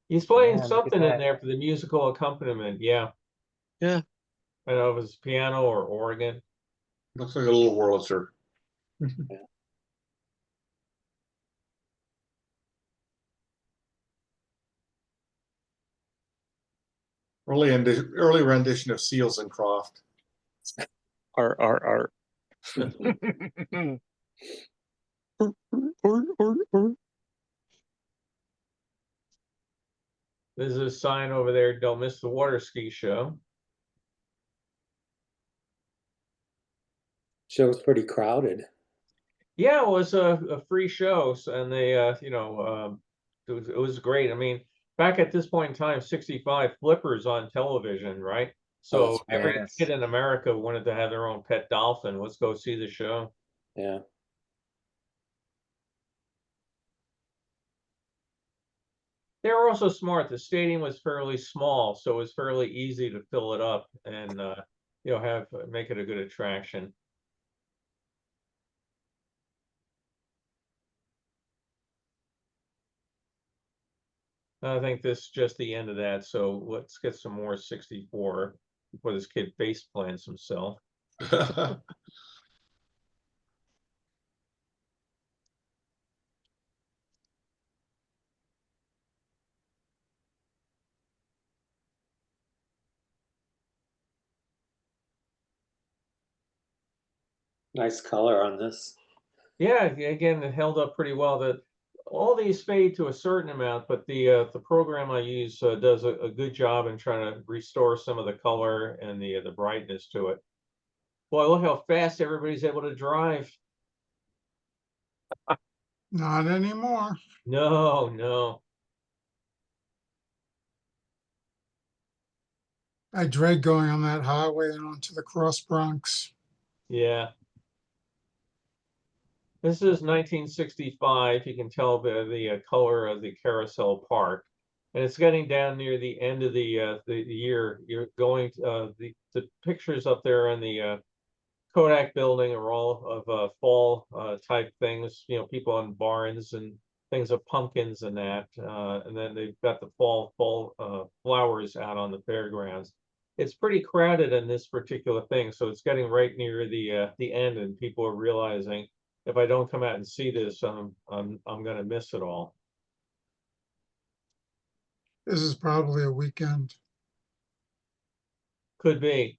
He's playing Yeah, look at something in that. there for the musical accompaniment. Yeah. Yeah. I don't know if it's piano or organ. Looks like a little Wurlitzer. Early rendition of Seals and Croft. R. Or. There's a sign over there, don't miss the water ski show. Show's pretty crowded. Yeah, it was a free show, and they, it was great. I mean, back at this point in time, 65 flippers on television, right? So that's every right. kid in America wanted to have their own pet dolphin. Let's go see the show. Yeah. They were also smart. The stadium was fairly small, so it was fairly easy to fill it up and make it a good attraction. I think this is just the end of that. So let's get some more 64 before this kid face plants himself. Nice color on this. Yeah, again, it held up pretty well. That all these fade to a certain amount, but the program I use does a good job in trying to restore some of the color and the brightness to it. Boy, look how fast everybody's able to drive. Not anymore. No, no. I dread going on that highway and onto the Cross Bronx. Yeah. This is 1965. You can tell the color of the Carousel Park, and it's getting down near the end of the year. You're going the pictures up there on the Kodak building are all of fall type things. You know, people on barns and things of pumpkins and that, and then they've got the fall flowers out on the fairgrounds. It's pretty crowded in this particular thing, so it's getting right near the end, and people are realizing if I don't come out and see this, I'm going to miss it all. This is probably a weekend. Could be.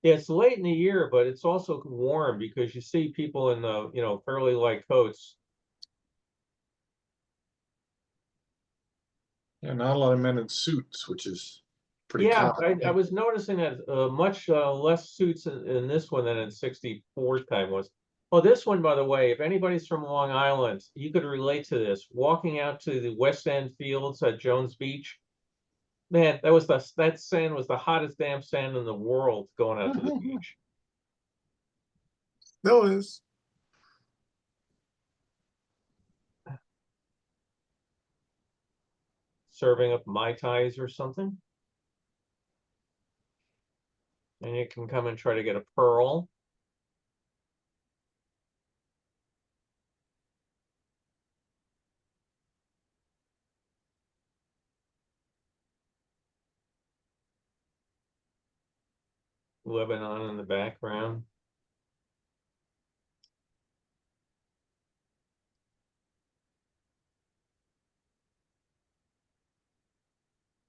Yeah, it's late in the year, but it's also warm because you see people in the fairly light coats. Yeah, not a lot of men in suits, which is pretty Yeah, common. I was noticing that much less suits in this one than in 64 time was. Oh, this one, by the way, if anybody's from Long Island, you could relate to this. Walking out to the West End fields at Jones Beach, man, that sand was the hottest damn sand in the world going out to the beach. Still is. Serving up Mai Tais or something. And you can come and try to get a pearl. Lebanon in the background.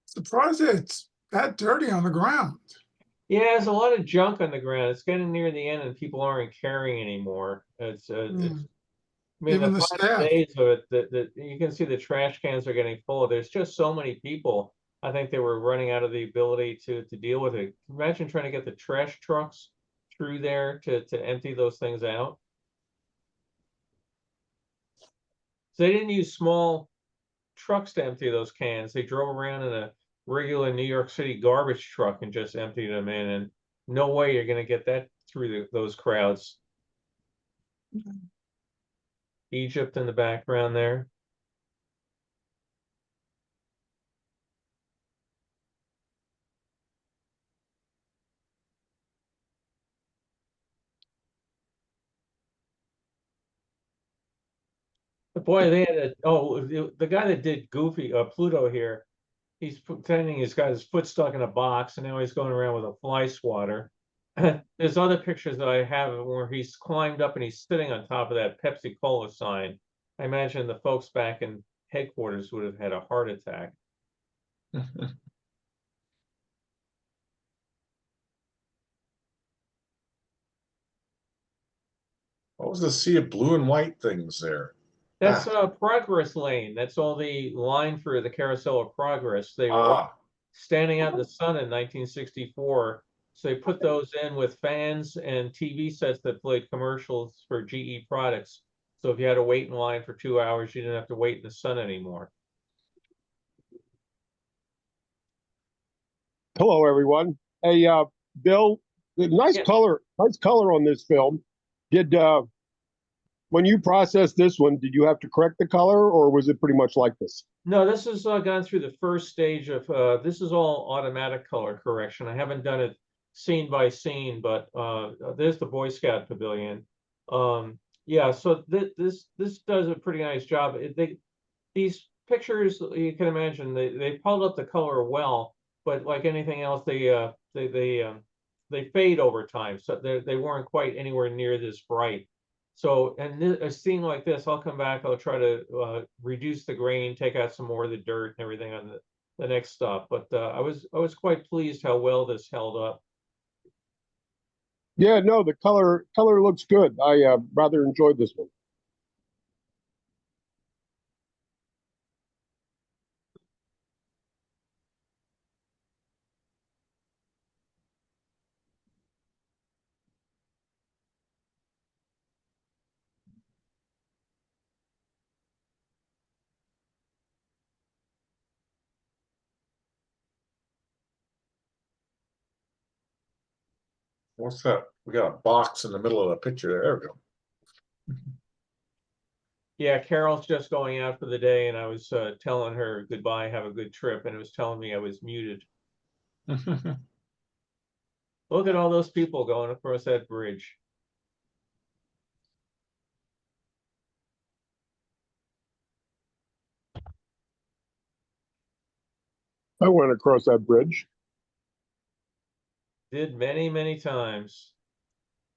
Surprised it's that dirty on the ground. Yeah, there's a lot of junk on the ground. It's getting near the end and people aren't carrying anymore. It's I mean, Even the the final staff. days of it, that you can see the trash cans are getting full. There's just so many people. I think they were running out of the ability to deal with it. Imagine trying to get the trash trucks through there to empty those things out. So they didn't use small trucks to empty those cans. They drove around in a regular New York City garbage truck and just emptied them in. And no way you're going to get that through those crowds. Egypt in the background there. But boy, they had the guy that did Goofy, Pluto here, he's pretending he's got his foot stuck in a box and now he's going around with a fly swatter. There's other pictures that I have where he's climbed up and he's sitting on top of that Pepsi Cola sign. I imagine the folks back in headquarters would have had a heart attack. What was the sea of blue and white things there? That's Ah. Progress Lane. That's all the line for the Carousel of Progress. They were Ah, standing out in the sun in 1964. So they put those in with fans and TV sets that played commercials for GE products. So if you had to wait in line for 2 hours, you didn't have to wait in the sun anymore. Hello, everyone. Hey, Bill, nice Yeah. color on this film. Did when you processed this one, did you have to correct the color, or was it pretty much like this? No, this has gone through the first stage of this is all automatic color correction. I haven't done it scene by scene, but there's the Boy Scout Pavilion. Yeah, so this does a pretty nice job. These pictures, you can imagine, they pulled up the color well, but like anything else, they fade over time, so they weren't quite anywhere near this bright. So, and a scene like this, I'll come back, I'll try to reduce the grain, take out some more of the dirt and everything on the next stop. But I was quite pleased how well this held up. Yeah, no, the color looks good. I rather enjoyed this one. what's that? We got a box in the middle of the picture there. There we go. Yeah, Carol's just going out for the day, and I was telling her goodbye, have a good trip, and it was telling me I was muted. Look at all those people going across that bridge. I went across that bridge. Did many, many times.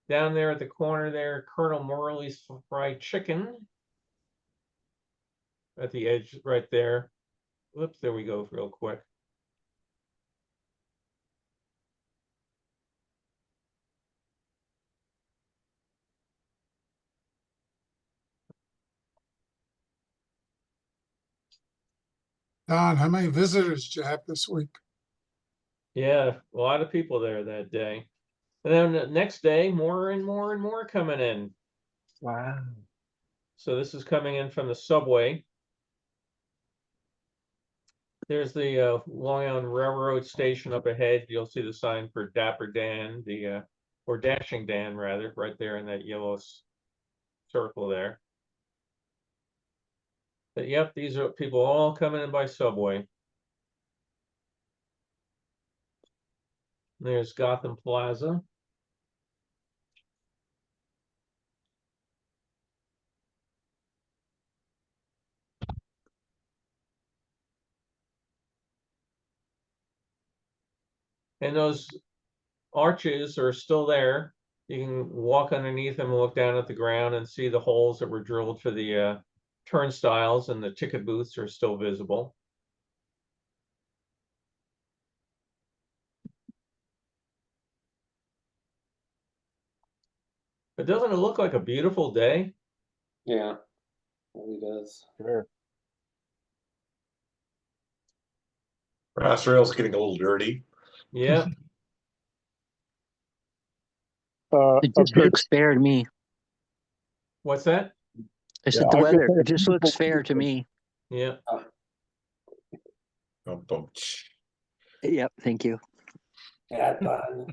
Down there at the corner there, Colonel Morley's Fried Chicken. At the edge right there. Whoops, there we go real quick. Don, how many visitors did you have this week? Yeah, a lot of people there that day. And then the next day, more and more and more coming in. Wow. So this is coming in from the subway. There's the Long Island Railroad station up ahead. You'll see the sign for Dapper Dan, or Dashing Dan rather, right there in that yellow circle there. But yep, these are people all coming in by subway. There's Gotham Plaza. And those arches are still there. You can walk underneath them and look down at the ground and see the holes that were drilled for the turnstiles, and the ticket booths are still visible. But doesn't it look like a beautiful day? Yeah, really does. Sure. Grass rail's getting a little dirty. Yeah. It A just looks fair to me. What's that? I said Yeah, the I was gonna weather, say, it just looks fair to me. Yeah. Oh, bunch. Yep, thank you. Yeah, fun.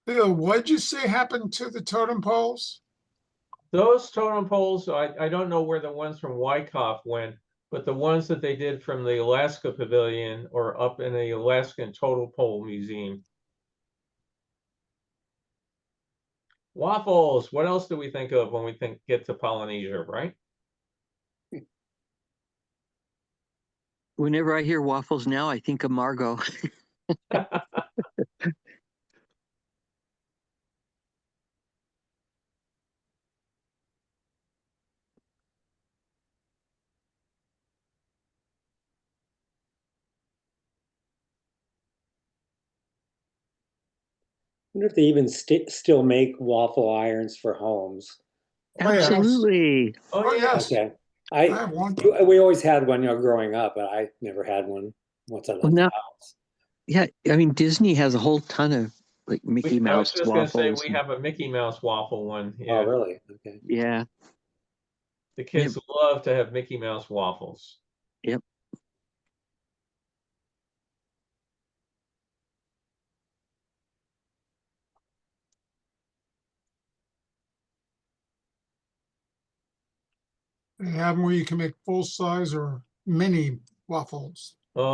Bill, what'd you say happened to the totem poles? Those totem poles, I don't know where the ones from Wyckoff went, but the ones that they did from the Alaska Pavilion are up in the Alaskan Totem Pole Museum. Waffles, what else do we think of when we get to Polynesia, right? Whenever I hear waffles now, I think of Margot. wonder if they even still make waffle irons for homes. Oh, yeah. Absolutely. Oh, yes. Okay. I have one. We always had one, growing up, but I never had one once I left Well, the now, house. yeah, I mean, Disney has a whole ton of like Mickey I was Mouse just gonna say, waffles. we have a Mickey Mouse waffle one. Oh, Yeah, really? Okay. Yeah. the kids love to have Mickey Mouse waffles. Yep. They have them where you can make full size or mini waffles Oh,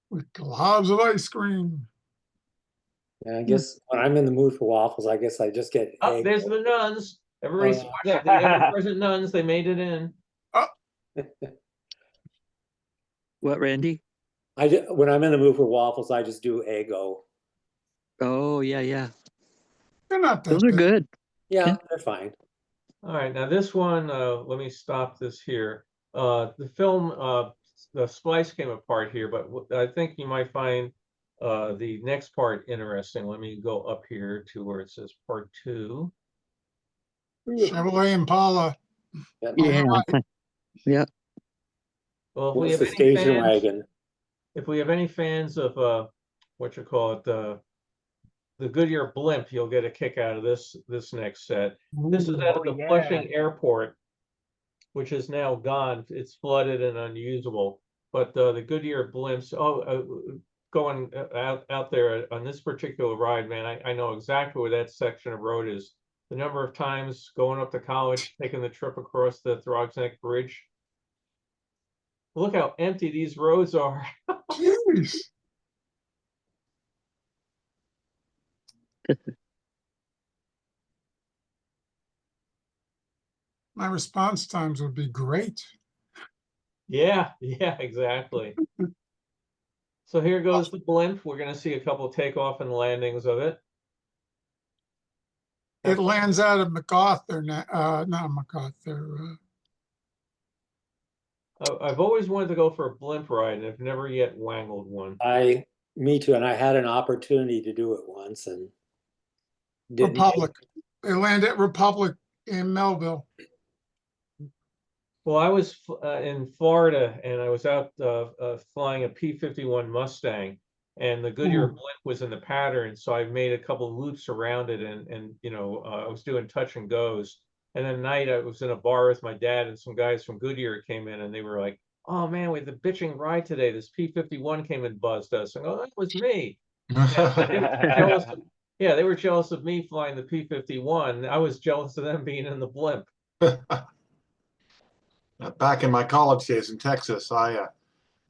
with globs of ice cream. Yeah, I guess when I'm in the mood for waffles, I guess I just get oh, egg. there's the nuns. Everybody's Oh, watching the ever-present nuns. They made it in. What, Randy? When I'm in the mood for waffles, I just do Eggo. Oh, yeah, yeah. They're not that Those are bad. good. Yeah, Yeah. they're fine. All right, now this one, let me stop this here. The film, the splice came apart here, but I think you might find the next part interesting. Let me go up here to where it says part 2. Chevrolet Impala. Yeah. Yeah. Well, if we What's have the any station fans, wagon? if we have any fans of what you call it, the Goodyear blimp, you'll get a kick out of this next set. This is out of Oh, the yeah. Flushing Airport, which is now gone. It's flooded and unusable. But the Goodyear blimps, going out there on this particular ride, man, I know exactly where that section of road is. The number of times going up to college, taking the trip across the Throgs Neck Bridge. Look how empty these roads are. Jeez. My response times would be great. Yeah, exactly. So here goes the blimp. We're going to see a couple takeoff and landings of it. It lands out of MacArthur, not MacArthur. I've always wanted to go for a blimp ride, and I've never yet wangled one. Me too, and I had an opportunity to do it once and didn't. Republic. They land at Republic in Melville. Well, I was in Florida, and I was out flying a P-51 Mustang, and the Goodyear blimp was in the pattern, so I made a couple of loops around it, and I was doing touch and goes. And then at night, I was in a bar with my dad, and some guys from Goodyear came in, and they were like, "Oh man, we had the bitching ride today. This P-51 came and buzzed us." And that was me. They were jealous they were jealous of me flying the P-51. I was jealous of them being in the blimp. Back in my college days in Texas, I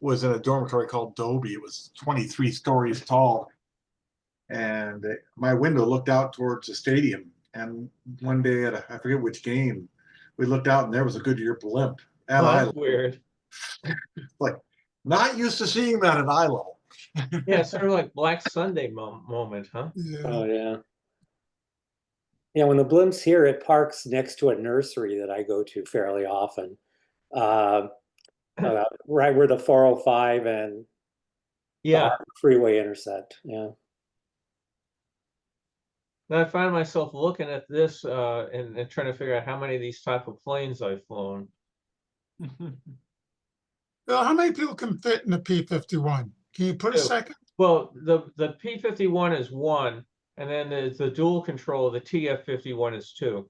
was in a dormitory called Dobie. It was 23 stories tall. And my window looked out towards the stadium. And one day I forget which game, we looked out and there was a Goodyear blimp at eye That's level. weird. Like, not used to seeing that at eye level. Yeah, sort of like Black Sunday moment, huh? Yeah. Oh, yeah. Yeah, when the blimp's here, it parks next to a nursery that I go to fairly often. Right where the 405 and the Harvard freeway intersect. Yeah. Now I find myself looking at this and trying to figure out how many of these type of planes I've flown. Bill, how many people can fit in the P-51? Can you put a Two. second? Well, the P-51 is 1, and then there's the dual control. The TF-51 is 2.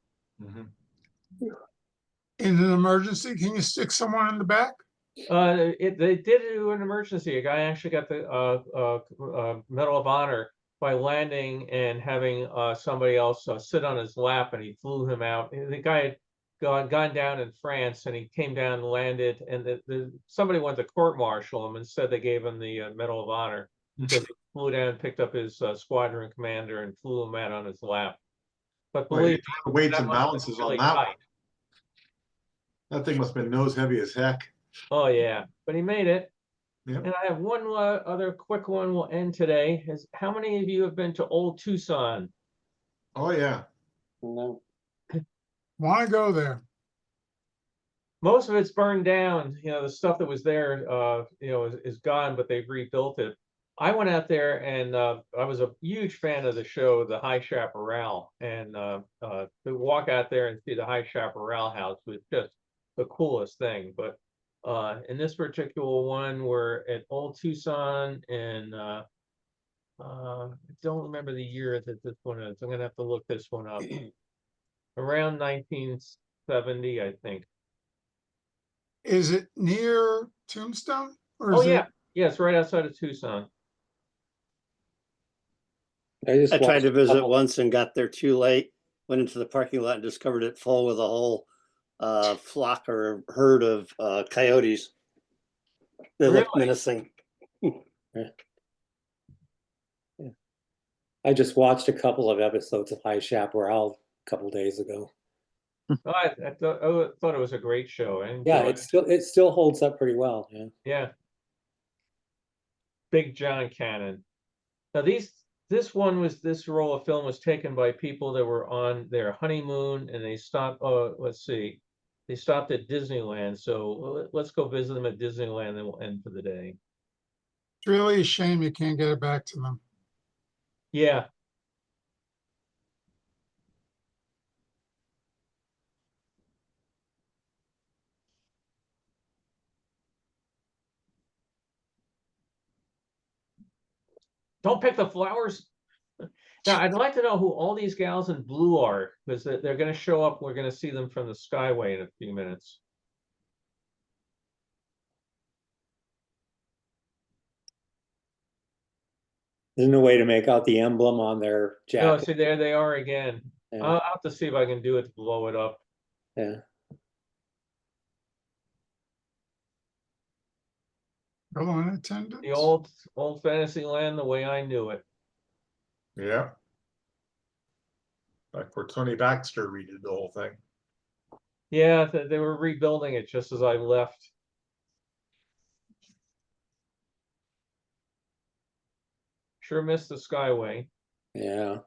In an emergency, can you stick someone in the back? They did do an emergency. A guy actually got the Medal of Honor by landing and having somebody else sit on his lap, and he flew him out. The guy had gone down in France, and he came down and landed, and somebody went to court-martial him and said they gave him the Medal of Honor because he flew down and picked up his squadron commander and flew him out on his lap. But believe me, weights that and must have been balances really on that tight. one. That thing must have been nose heavy as heck. Oh yeah, but he made it. Yep. And I have one other quick one we'll end today. Is how many of you have been to Old Tucson? Oh yeah. No. Want to go there? Most of it's burned down. The stuff that was there, is gone, but they've rebuilt it. I went out there and I was a huge fan of the show, The High Chaparral, and to walk out there and see the High Chaparral house was just the coolest thing. But in this particular one, we're at Old Tucson, and I don't remember the year that this one is. I'm gonna have to look this one up. Around 1970, I think. Is it near Tombstone? Or Oh is yeah, it, yeah, it's right outside of Tucson. I I tried to watched a visit couple- once and got there too late. Went into the parking lot and discovered it full with a whole flock or herd of coyotes. They looked Really? menacing. I just watched a couple of episodes of High Chaparral a couple days ago. Oh, I thought it was a great show. I Yeah, enjoyed it still holds up pretty well. Yeah. Yeah. Big John Cannon. Now this roll of film was taken by people that were on their honeymoon and they stopped, let's see. They stopped at Disneyland. So let's go visit them at Disneyland and we'll end for the day. it's really a shame you can't get it back to them. Yeah. Don't pick the flowers. Now, I'd like to know who all these gals in blue are, because they're going to show up. We're going to see them from the Skyway in a few minutes. There's no way to make out the emblem on their No, jacket. see, there they are again. Yeah. I'll have to see if I can do it to blow it up. Yeah. Hello in attendance. The old Fantasyland the way I knew it. Yeah. Like where Tony Baxter redid the whole thing. Yeah, they were rebuilding it just as I left. Sure missed the Skyway. Yeah.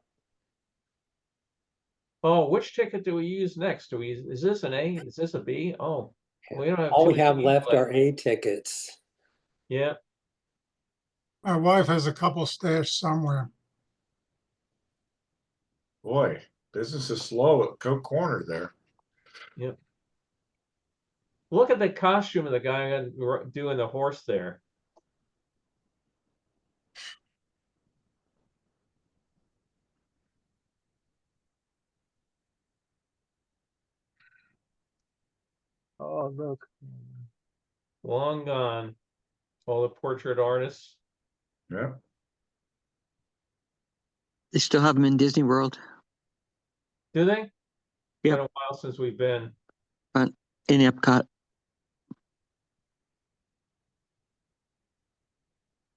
Oh, which ticket do we use next? Is this an A? Is this a B? Oh, we don't have All too we many have B's left are A tickets. Yeah. My wife has a couple stashed somewhere. Boy, business is slow at Coke Corner there. Yep. Look at the costume of the guy doing the horse there. Oh, look. Long gone. All the portrait artists. Yeah. They still have them in Disney World Do they? Yep. Been a while since we've been. in Epcot.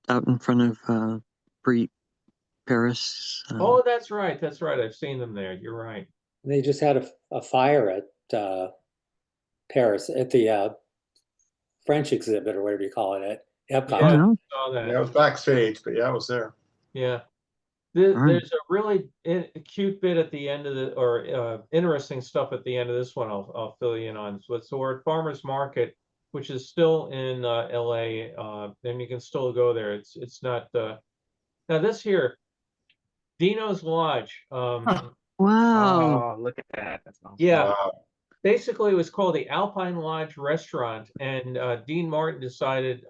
Out in front of Paris. Oh, that's right. That's right. I've seen them there. You're right. They just had a fire at Paris at the French exhibit or whatever you call it at Epcot. Yeah. no. Saw that. Yeah, it was backstage, but yeah, it was there. Yeah. right. There's a really cute bit at the end of the, or interesting stuff at the end of this one. I'll fill you in on. So we're at Farmers Market, which is still in LA. And you can still go there. It's not. Now this here, Dino's Lodge. Huh. Wow. Oh, look at that. That's awesome. Yeah. Wow. Basically, it was called the Alpine Lodge Restaurant, and Dean Martin decided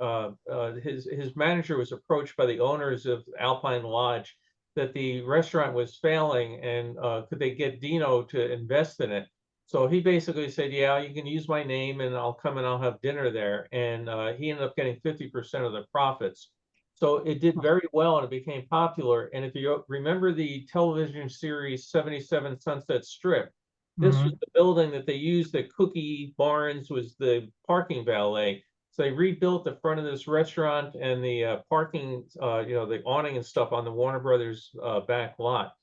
his manager was approached by the owners of Alpine Lodge that the restaurant was failing, and could they get Dino to invest in it? So he basically said, "Yeah, you can use my name, and I'll come and I'll have dinner there." And he ended up getting 50% of the profits. So it did very well, and it became popular. And if you remember the television series 77 Sunset Strip. This was the building that they used that Cookie Barnes was the parking valet. So they rebuilt the front of this restaurant and the parking, the awning and stuff on the Warner Brothers back lot.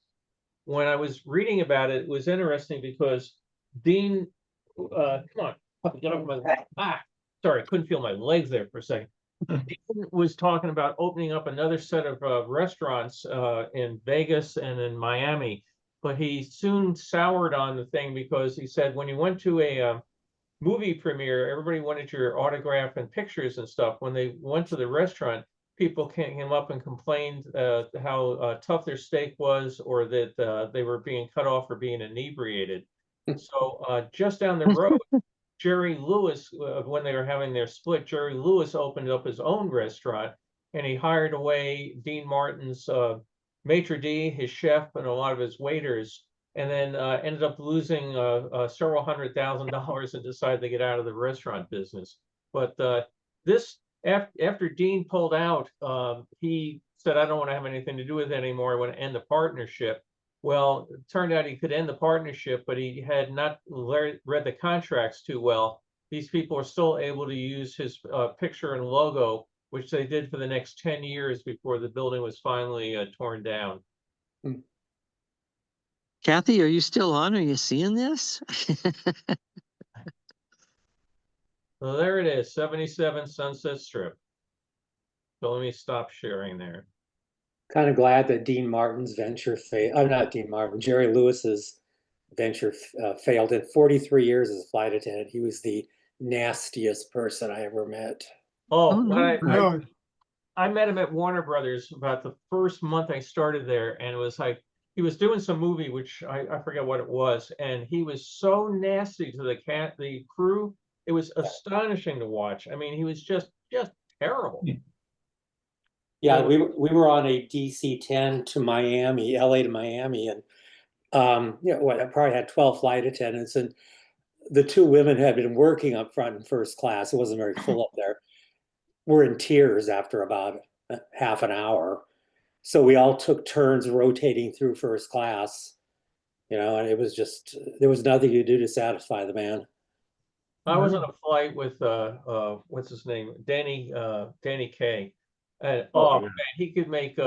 When I was reading about it, it was interesting because Dean, come on, get off my, sorry, couldn't feel my legs there for a second. Dean was talking about opening up another set of restaurants in Vegas and in Miami. But he soon soured on the thing because he said when you went to a movie premiere, everybody wanted your autograph and pictures and stuff. When they went to the restaurant, people came up and complained how tough their steak was, or that they were being cut off for being inebriated. So just down the road, Jerry Lewis, when they were having their split, Jerry Lewis opened up his own restaurant, and he hired away Dean Martin's maitre d', his chef, and a lot of his waiters, and then ended up losing several $100,000 and decided to get out of the restaurant business. But this, after Dean pulled out, he said, "I don't want to have anything to do with it anymore. I want to end the partnership." Well, it turned out he could end the partnership, but he had not read the contracts too well. These people are still able to use his picture and logo, which they did for the next 10 years before the building was finally torn down. Kathy, are you still on? Are you seeing this? So there it is, 77 Sunset Strip. So let me stop sharing there. Kind of glad that Dean Martin's venture failed. I'm not Dean Martin, Jerry Lewis's venture failed. In 43 years as a flight attendant, he was the nastiest person I ever met. Oh, no. Really? I met him at Warner Brothers about the first month I started there, and it was like he was doing some movie, which I forget what it was, and he was so nasty to the crew. It was astonishing to watch. I mean, he was just terrible. Yeah, we were on a DC-10 to Miami, LA to Miami, and I probably had 12 flight attendants, and the two women had been working up front in first class. It wasn't very full up there. We're in tears after about half an hour. So we all took turns rotating through first class, and it was just, there was nothing you could do to satisfy the man. I was on a flight with what's his name, Danny Kaye, and Oh, man, he could make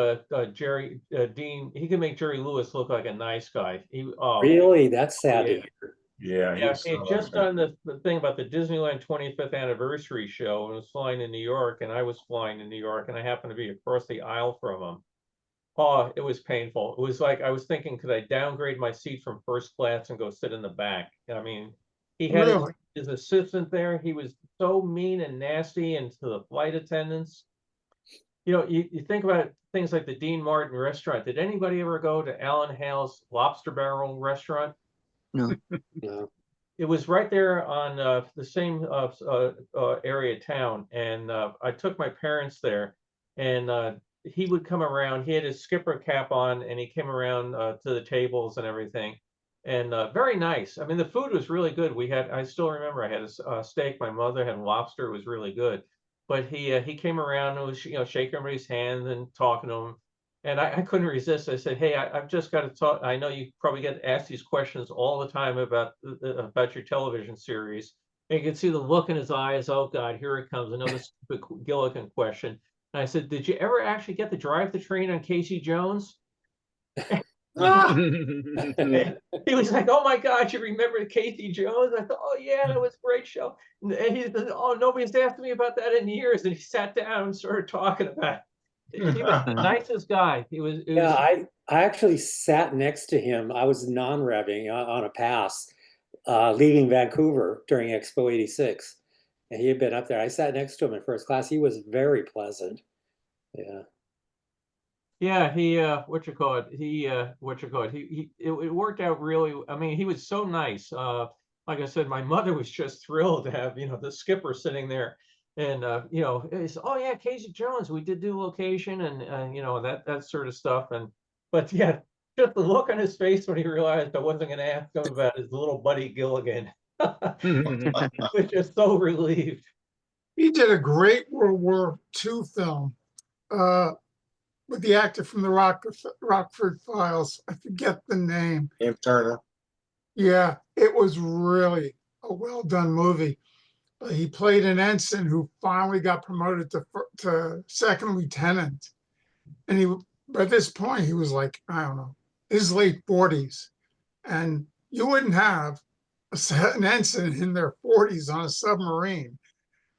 Jerry Dean. He could make Jerry Lewis look like a nice guy. Really? That's sad yeah. to hear. Yeah, Yeah, he had just done the thing about the Disneyland 25th anniversary show and was flying in New York, and I was flying in New York, and I happened to be across the aisle from him. Oh, it was painful. It was like I was thinking, could I downgrade my seat from first class and go sit in the back? I mean, he had Really? his assistant there. He was so mean and nasty, and to the flight attendants. You think about things like the Dean Martin restaurant. Did anybody ever go to Alan Hale's Lobster Barrel restaurant? No. No. It was right there on the same area of town, and I took my parents there, and he would come around. He had his skipper cap on, and he came around to the tables and everything, and very nice. I mean, the food was really good. I still remember, I had a steak. My mother had lobster. It was really good. But he came around and was shaking everybody's hand and talking to them. And I couldn't resist. I said, "Hey, I've just got to talk. I know you probably get asked these questions all the time about your television series." And you can see the look in his eyes. Oh God, here it comes, another stupid Gilligan question. And I said, "Did you ever actually get to drive the train on Casey Jones?" He was like, "Oh my God, you remember Casey Jones?" I thought, "Oh yeah, that was a great show." And he said, "Oh, nobody's asked me about that in years." And he sat down and started talking about it. He was the nicest guy. Yeah, I actually sat next to him. I was non-revving on a pass, leaving Vancouver during Expo 86. And he had been up there. I sat next to him in first class. He was very pleasant. Yeah. Yeah, it worked out really. I mean, he was so nice. Like I said, my mother was just thrilled to have, the skipper sitting there. And it's, "Oh yeah, Casey Jones, we did do location and that sort of stuff." But yeah, just the look on his face when he realized I wasn't gonna ask him about his little buddy Gilligan. He was just so relieved. He did a great World War II film with the actor from the Rockford Files. I forget the name. Dave Turner. Yeah, it was really a well done movie. He played an ensign who finally got promoted to second lieutenant. And by this point, he was like, I don't know, his late 40s. And you wouldn't have an ensign in their 40s on a submarine.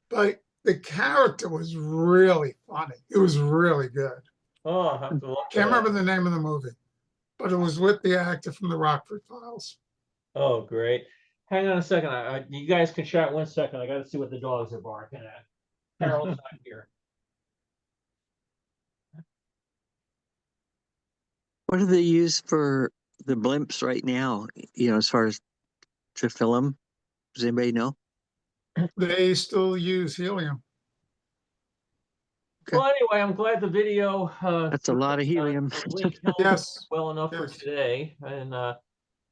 But the character was really funny. It was really good. Oh, I have to look Can't that up. remember the name of the movie, but it was with the actor from the Rockford Files. Oh, great. Hang on a second. You guys can chat 1 second. I got to see what the dogs are barking at. Carol's not here. What do they use for the blimps right now? You know, as far as to fill them? Does anybody know? They still use helium. Well, anyway, I'm glad the video. That's a lot of helium. Link held Yes. well enough for Yes. today, and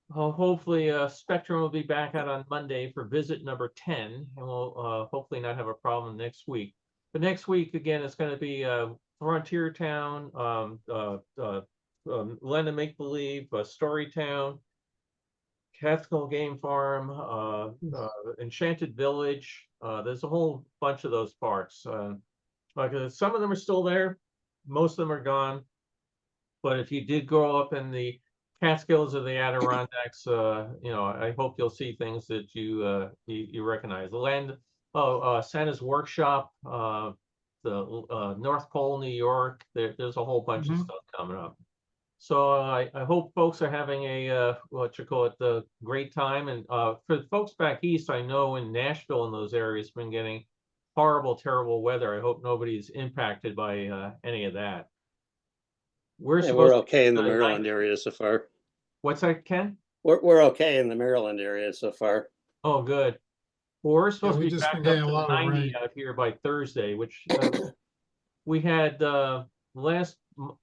hopefully Spectrum will be back out on Monday for visit number 10, and we'll hopefully not have a problem next week. But next week again, it's going to be Frontier Town, Land of Make Believe, Storytown, Catskill Game Farm, Enchanted Village. There's a whole bunch of those parks. Like some of them are still there, most of them are gone. But if you did grow up in the Catskills or the Adirondacks, you know, I hope you'll see things that you recognize. The land, Santa's Workshop, the North Pole, New York. There's a whole bunch of stuff coming up. So I hope folks are having a the great time. And for the folks back east, I know in Nashville and those areas been getting horrible, terrible weather. I hope nobody's impacted by any of that. We're Yeah, we're supposed okay in the to Maryland area so far. What's that, Ken? We're okay in the Maryland area so far. Oh, good. Well, we're supposed we to be just back been up getting a to lot of 90 rain. out here by Thursday, which we had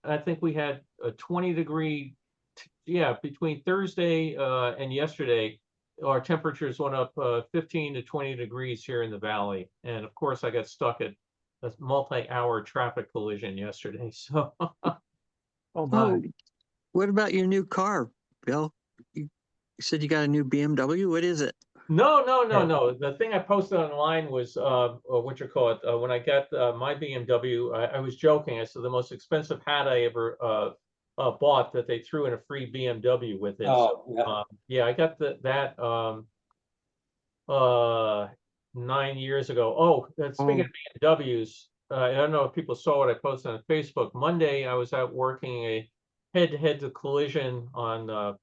I think we had a 20-degree, between Thursday and yesterday, our temperatures went up 15 to 20 degrees here in the valley. And of course, I got stuck at a multi-hour traffic collision yesterday. So, Oh my. Oh, what about your new car, Bill? You said you got a new BMW. What is it? no. The thing I posted online was when I got my BMW, I was joking. I said the most expensive hat I ever bought that they threw in a free BMW with it. Oh, So, yeah. I got that 9 years ago. Oh, speaking of BMWs, I don't know if people saw what I posted on Facebook. Monday, I was out working a head-to-head collision on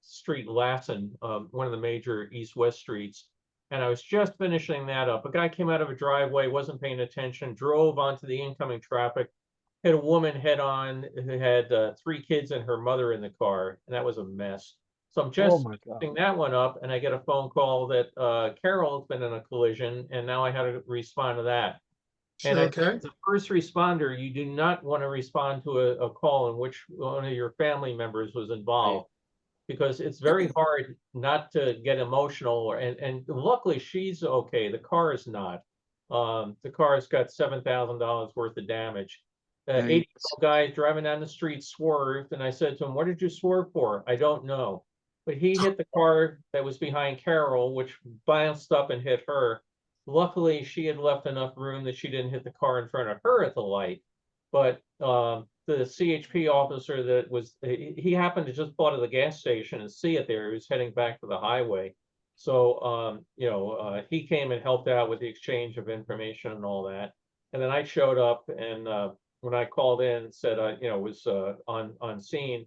Street Lassen, one of the major east-west streets. And I was just finishing that up. A guy came out of a driveway, wasn't paying attention, drove onto the incoming traffic, hit a woman head on who had 3 kids and her mother in the car, and that was a mess. So I'm Oh just my God. finishing that one up, and I get a phone call that Carol's been in a collision, and now I had to respond to that. And I think Okay. as a first responder, you do not want to respond to a call in which one of your family members was involved, because it's very hard not to get emotional. And luckily she's okay. The car is not. The car's got $7,000 worth of damage. 80-year-old guy driving down the street swerved, and I said to him, "What did you swerve for?" "I don't know." But he hit the car that was behind Carol, which bounced up and hit her. Luckily, she had left enough room that she didn't hit the car in front of her at the light. But the CHP officer that was, he happened to just pull out of the gas station and see it there. He was heading back to the highway. So, he came and helped out with the exchange of information and all that. And then I showed up, and when I called in and said, was on scene,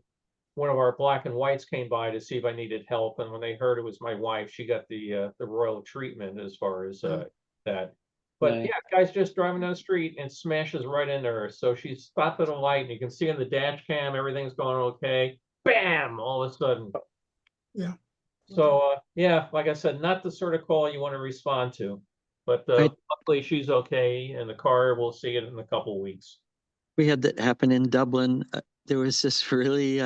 one of our black and whites came by to see if I needed help. And when they heard it was my wife, she got the royal treatment as far as that. But Right. guy's just driving down the street and smashes right into her. So she stopped at a light, and you can see on the dash cam, everything's going okay. Bam! All of a sudden. Yeah. So, like I said, not the sort of call you want to respond to. But luckily she's okay, and the car, we'll see it in a couple weeks. We had that happen in Dublin. There was this really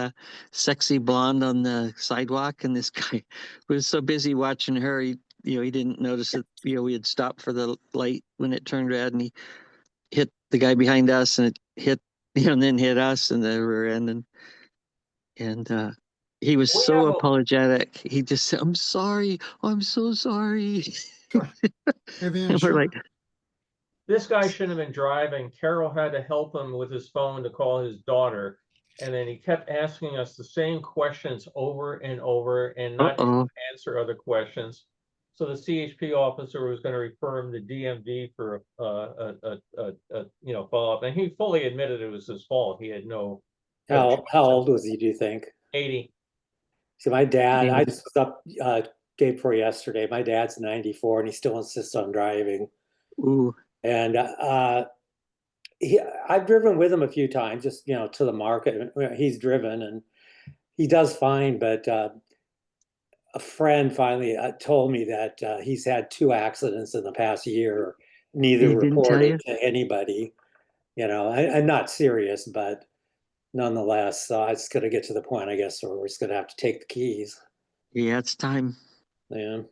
sexy blonde on the sidewalk, and this guy was so busy watching her, he didn't notice that we had stopped for the light when it turned red, and he hit the guy behind us, and it hit and then hit us in the rear end, and he was We so have apologetic. He just said, "I'm sorry, I'm so sorry." Maybe And we're like, This guy shouldn't have been driving. Carol had to help him with his phone to call his daughter. And then he kept asking us the same questions over and over and not able to answer other questions. So the CHP officer was going to refer him to DMV for follow-up. And he fully admitted it was his fault. He had no. How old was he, do you think? 80. See, my dad, I just was up day before yesterday. My dad's 94 and he still insists on driving. ooh, And I've driven with him a few times, just, to the market. He's driven and he does fine, but a friend finally told me that he's had 2 accidents in the past year, neither He didn't tell you? reported to anybody. I'm not serious, but nonetheless, it's going to get to the point, I guess, where we're just going to have to take the keys. Yeah, it's time. Yeah.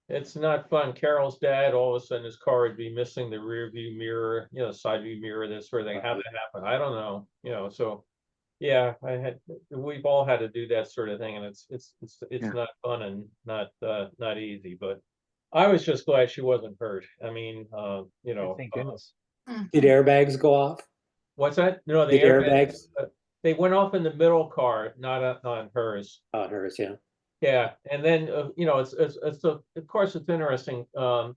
It's not fun. Carol's dad, all of a sudden his car would be missing the rear view mirror, side view mirror, this sort of thing. How'd that happen? I don't know, so yeah, we've all had to do that sort of thing, and it's Yeah. not fun and not easy, but I was just glad she wasn't hurt. I mean, Thank goodness. Did airbags go off? what's that? No, the Did airbags, airbags? they went off in the middle car, not on hers. Oh, hers, yeah. Yeah, and then of course it's interesting.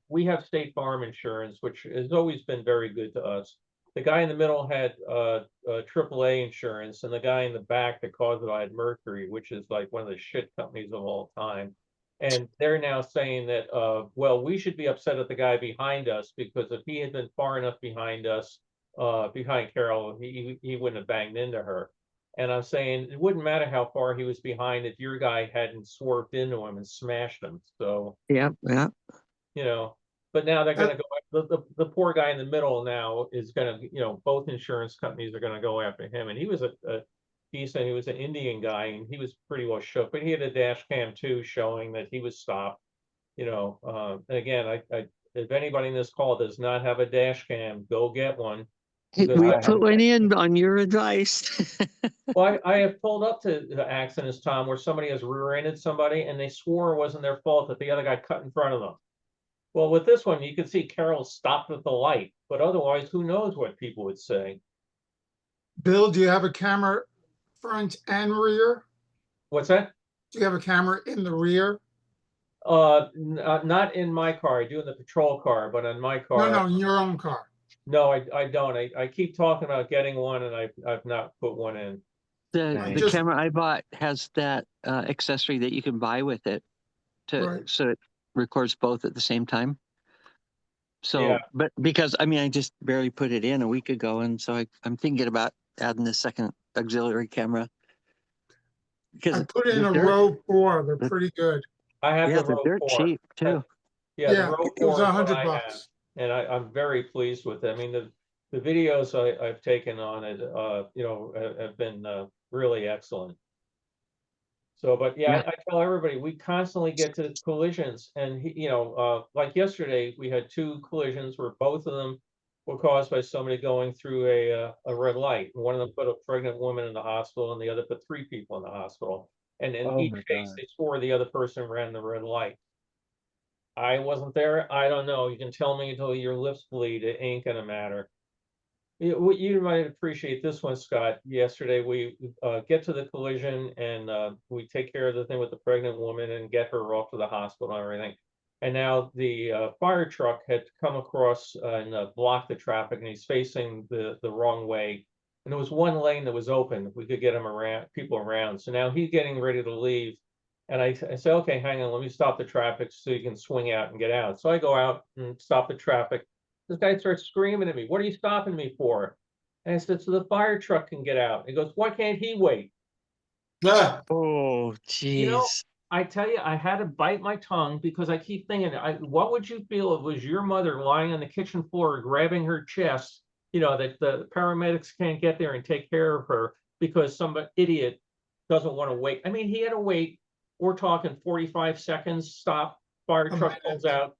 We have State Farm insurance, which has always been very good to us. The guy in the middle had AAA insurance, and the guy in the back that caused it had Mercury, which is like one of the shit companies of all time. And they're now saying that well, we should be upset at the guy behind us, because if he had been far enough behind us, behind Carol, he wouldn't have banged into her. And I'm saying it wouldn't matter how far he was behind if your guy hadn't swerved into him and smashed him. So, Yeah, yeah. But now they're going to go, the poor guy in the middle now is going to, both insurance companies are going to go after him. And he was a decent, he was an Indian guy, and he was pretty well shook, but he had a dash cam too, showing that he was stopped, and again, if anybody in this call does not have a dash cam, go get one. Hey, Because we I put one in on your advice. Well, I have pulled up to the accidents, Tom, where somebody has rear-ended somebody and they swore it wasn't their fault, that the other guy cut in front of them. Well, with this one, you can see Carol stopped at the light, but otherwise, who knows what people would say. Bill, do you have a camera front and rear? What's that? Do you have a camera in the rear? Not in my car. I do in the patrol car, but on my car. No, in your own car. No, I don't. I keep talking about getting one, and I've not put one in. The camera I bought has that accessory that you can buy with it, so it records both at the same time. So, Yeah. but because I just barely put it in a week ago, and so I'm thinking about adding the second auxiliary camera. Because I put in a Row 4. They're pretty good. I have the Row they're 4. cheap too. Yeah, the Row 4 it was is what $100 I have, bucks. and I'm very pleased with it. I mean, the videos I've taken on it, have been really excellent. So, but yeah, I tell everybody, we constantly get to collisions, and like yesterday, we had 2 collisions where both of them were caused by somebody going through a red light. One of them put a pregnant woman in the hospital, and the other put 3 people in the hospital. And in each case, they swore the other person ran the red light. I wasn't there. I don't know. You can tell me until your lips bleed. It ain't gonna matter. You might appreciate this one, Scott. Yesterday, we get to the collision, and we take care of the thing with the pregnant woman and get her off to the hospital and everything. And now the fire truck had come across and blocked the traffic, and he's facing the wrong way. And there was one lane that was open. We could get him around, people around. So now he's getting ready to leave. And I say, okay, hang on, let me stop the traffic so you can swing out and get out. So I go out and stop the traffic. This guy starts screaming at me, "What are you stopping me for?" And I said, "So the fire truck can get out." He goes, "Why can't he wait?" Oh, geez. I tell you, I had to bite my tongue, because I keep thinking, what would you feel if it was your mother lying on the kitchen floor, grabbing her chest, that the paramedics can't get there and take care of her because some idiot doesn't want to wait. I mean, he had to wait. We're talking 45 seconds, stop, fire truck pulls out,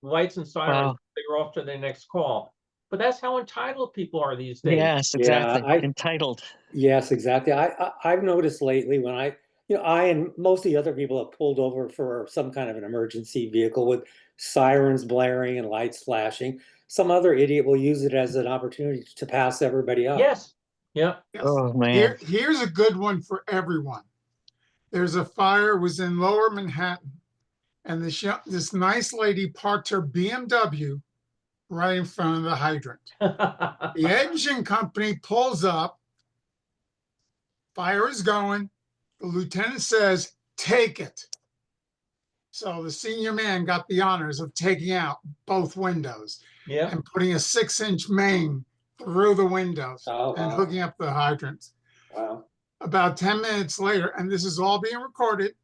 lights and sirens, they're off to their next call. But that's how entitled people are these days. Yes, exactly. Entitled. Yes, exactly. I've noticed lately when I and most of the other people have pulled over for some kind of an emergency vehicle with sirens blaring and lights flashing. Some other idiot will use it as an opportunity to pass everybody up. Yes. Yeah. Yes. Oh, man. Here's a good one for everyone. There's a fire, was in Lower Manhattan, and this nice lady parked her BMW right in front of the hydrant. The engine company pulls up, fire is going. The lieutenant says, "Take it." So the senior man got the honors of taking out both windows and putting a 6-inch main through the windows Oh, and wow. hooking up the hydrants. Wow. About 10 minutes later, and this is all being recorded,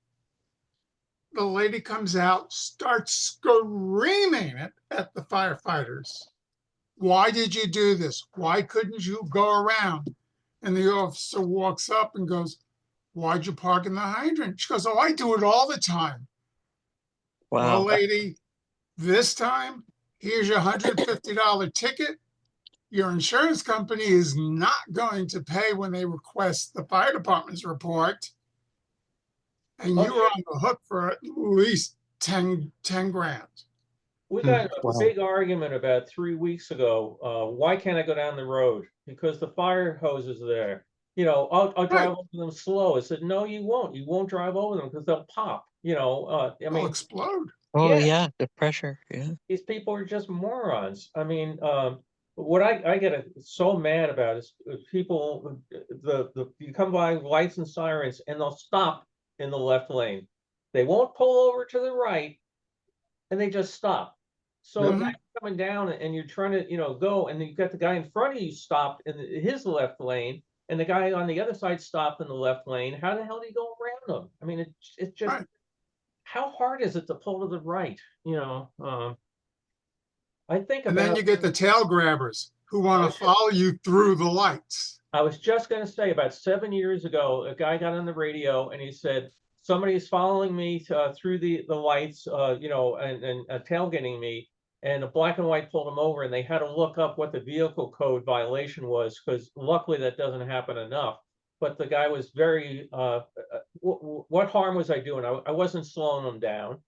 the lady comes out, starts screaming at the firefighters. Why did you do this? Why couldn't you go around? And the officer walks up and goes, why'd you park in the hydrant? She goes, oh, I do it all the time. Well, Wow. lady, this time, here's your $150 ticket. Your insurance company is not going to pay when they request the fire department's report. And Oh, you are on the hook for at least 10 grand. We got a Wow. big argument about 3 weeks ago. Why can't I go down the road? Because the fire hose is there. You know, I'll drive over them slow. I said, no, you won't. You won't drive over them because they'll pop. You know, I They'll mean, explode. Oh, yeah. yeah, the pressure. Yeah. These people are just morons. I mean, what I get so mad about is people, you come by lights and sirens and they'll stop in the left lane. They won't pull over to the right and they just stop. So if Mhm. you're coming down and you're trying to, go, and you've got the guy in front of you stopped in his left lane, and the guy on the other side stopped in the left lane, how the hell do you go around them? I mean, it's just, Right. how hard is it to pull to the right? I think And then about, you get the tail grabbers who want to follow you through the lights. I was just going to say, about 7 years ago, a guy got on the radio and he said, somebody's following me through the lights, and tailgating me. And a black and white pulled him over, and they had to look up what the vehicle code violation was, because luckily that doesn't happen enough. But the guy was very, what harm was I doing? I wasn't slowing him down.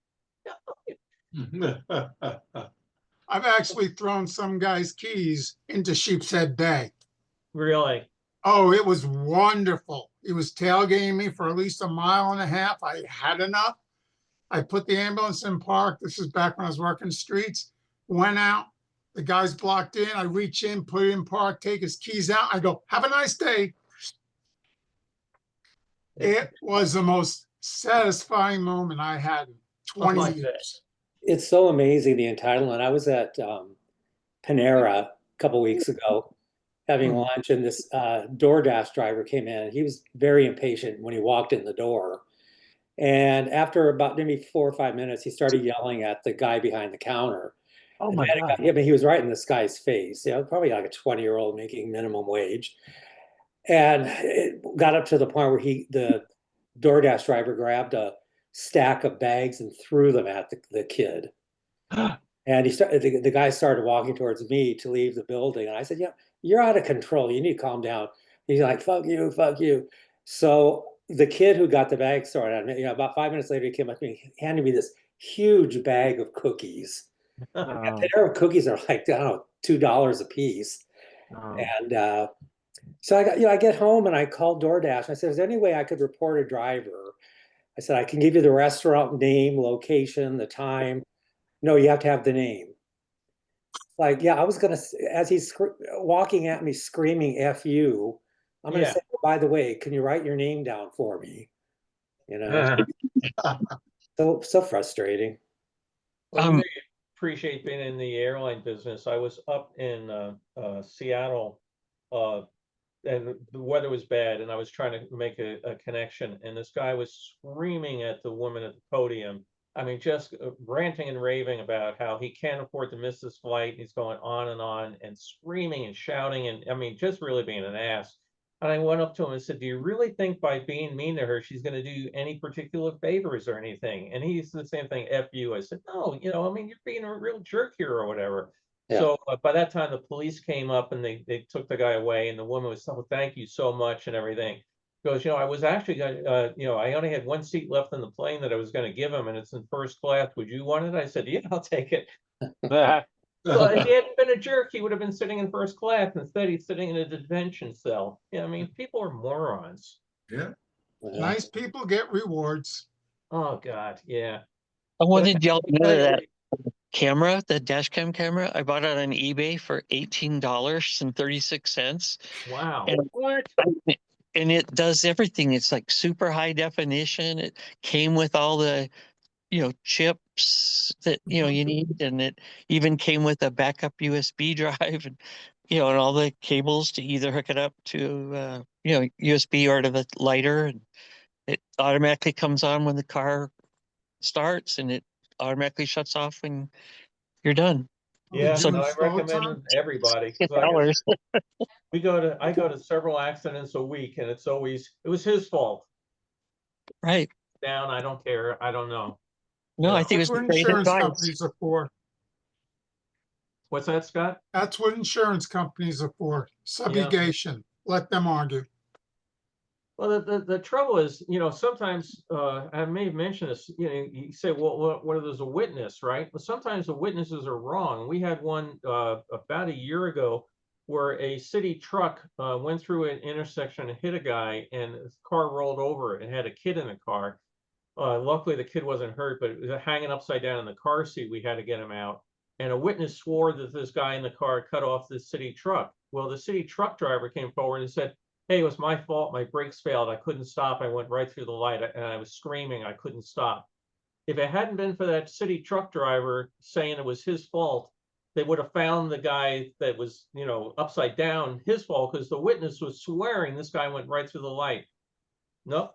I've actually thrown some guy's keys into Sheepshead Bay. Really? Oh, it was wonderful. He was tailgating me for at least a mile and a half. I had enough. I put the ambulance in park. This is back when I was working streets. Went out. The guy's blocked in. I reach in, put it in park, take his keys out. I go, have a nice day. It was the most satisfying moment I had in 20 I bet. years. It's so amazing, the entitlement. I was at Panera a couple weeks ago having Hmm. lunch, and this DoorDash driver came in. He was very impatient when he walked in the door. And after about maybe 4 or 5 minutes, he started yelling at the guy behind the counter. Oh, And my then God. I mean, he was right in this guy's face, probably like a 20-year-old making minimum wage. And it got up to the point where the DoorDash driver grabbed a stack of bags and threw them at the kid. And the guy started walking towards me to leave the building. And I said, yeah, you're out of control. You need to calm down. He's like, fuck you, fuck you. So the kid who got the bag started, about 5 minutes later, he came up to me, handed me this huge bag of cookies. A pair of cookies are like, I don't know, $2 a piece. And so I get home and I called DoorDash. I said, is there any way I could report a driver? I said, I can give you the restaurant name, location, the time. No, you have to have the name. Like, yeah, I was going to, as he's walking at me screaming F you, I'm going to say, oh, by the way, can you write your name down for me? So frustrating. Well, you really appreciate being in the airline business. I was up in Seattle, and the weather was bad, and I was trying to make a connection, and this guy was screaming at the woman at the podium. I mean, just ranting and raving about how he can't afford to miss this flight. He's going on and screaming and shouting, and I mean, just really being an ass. And I went up to him and said, do you really think by being mean to her, she's going to do you any particular favors or anything? And he said the same thing, F you. I said, no, I mean, you're being a real jerk here or whatever. Yeah. So by that time, the police came up and they took the guy away, and the woman was, oh, thank you so much and everything. Goes, I was actually going to, I only had one seat left in the plane that I was going to give him, and it's in first class. Would you want it? I said, yeah, I'll take it. Well, if he hadn't been a jerk, he would have been sitting in first class. Instead, he's sitting in a detention cell. I mean, people are morons. Yeah. Nice people get rewards. Oh, God, yeah. I wanted y'all to know that Hey, camera, the dash cam camera, I bought it on eBay for $18.36. wow. And What? and it does everything. It's like super high definition. It came with all the, chips that, you need. And it even came with a backup USB drive. And you know, and all the cables to either hook it up to, you know, USB or to the lighter. And it automatically comes on when the car starts, and it automatically shuts off when you're done. Yeah, Did you I install it, recommend Tom? everybody. $10. 'Cause I go to several accidents a week, and it was his fault. Right. Down, I don't care. I don't know. No, I Yeah. think it That's was what great insurance advice. companies are for. What's that, Scott? That's what insurance companies are for. Subrogation. Let them argue. Well, the trouble is, sometimes, I may have mentioned this, you say, well, what if there's a witness, right? But sometimes the witnesses are wrong. We had one, about a year ago where a city truck, went through an intersection and hit a guy, and his car rolled over and had a kid in the car. Luckily the kid wasn't hurt, but it was hanging upside down in the car seat. We had to get him out. And a witness swore that this guy in the car cut off the city truck. Well, the city truck driver came forward and said, hey, it was my fault. My brakes failed. I couldn't stop. I went right through the light and I was screaming. I couldn't stop. If it hadn't been for that city truck driver saying it was his fault, they would have found the guy that was, upside down, his fault, because the witness was swearing this guy went right through the light. Nope.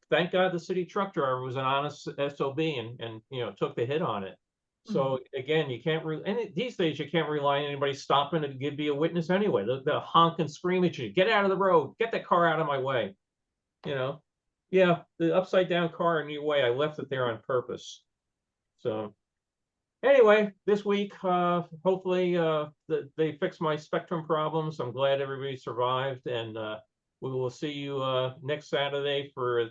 Thank God the city truck driver was an honest SOB and took the hit on it. So again, you can't these days you can't rely on anybody stopping to be a witness anyway. They'll honk and scream at you, get out of the road, get that car out of my way. Yeah, the upside down car in your way, I left it there on purpose. So anyway, this week, hopefully they fix my spectrum problems. I'm glad everybody survived, and we will see you next Saturday for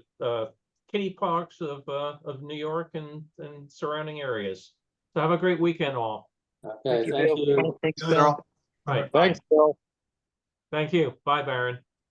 kitty parks of New York and surrounding areas. So have a great weekend, all. Okay, thank you. Thanks, See you later, Bill. all. Right. Thanks, Bill. Thank you. Bye, Baron.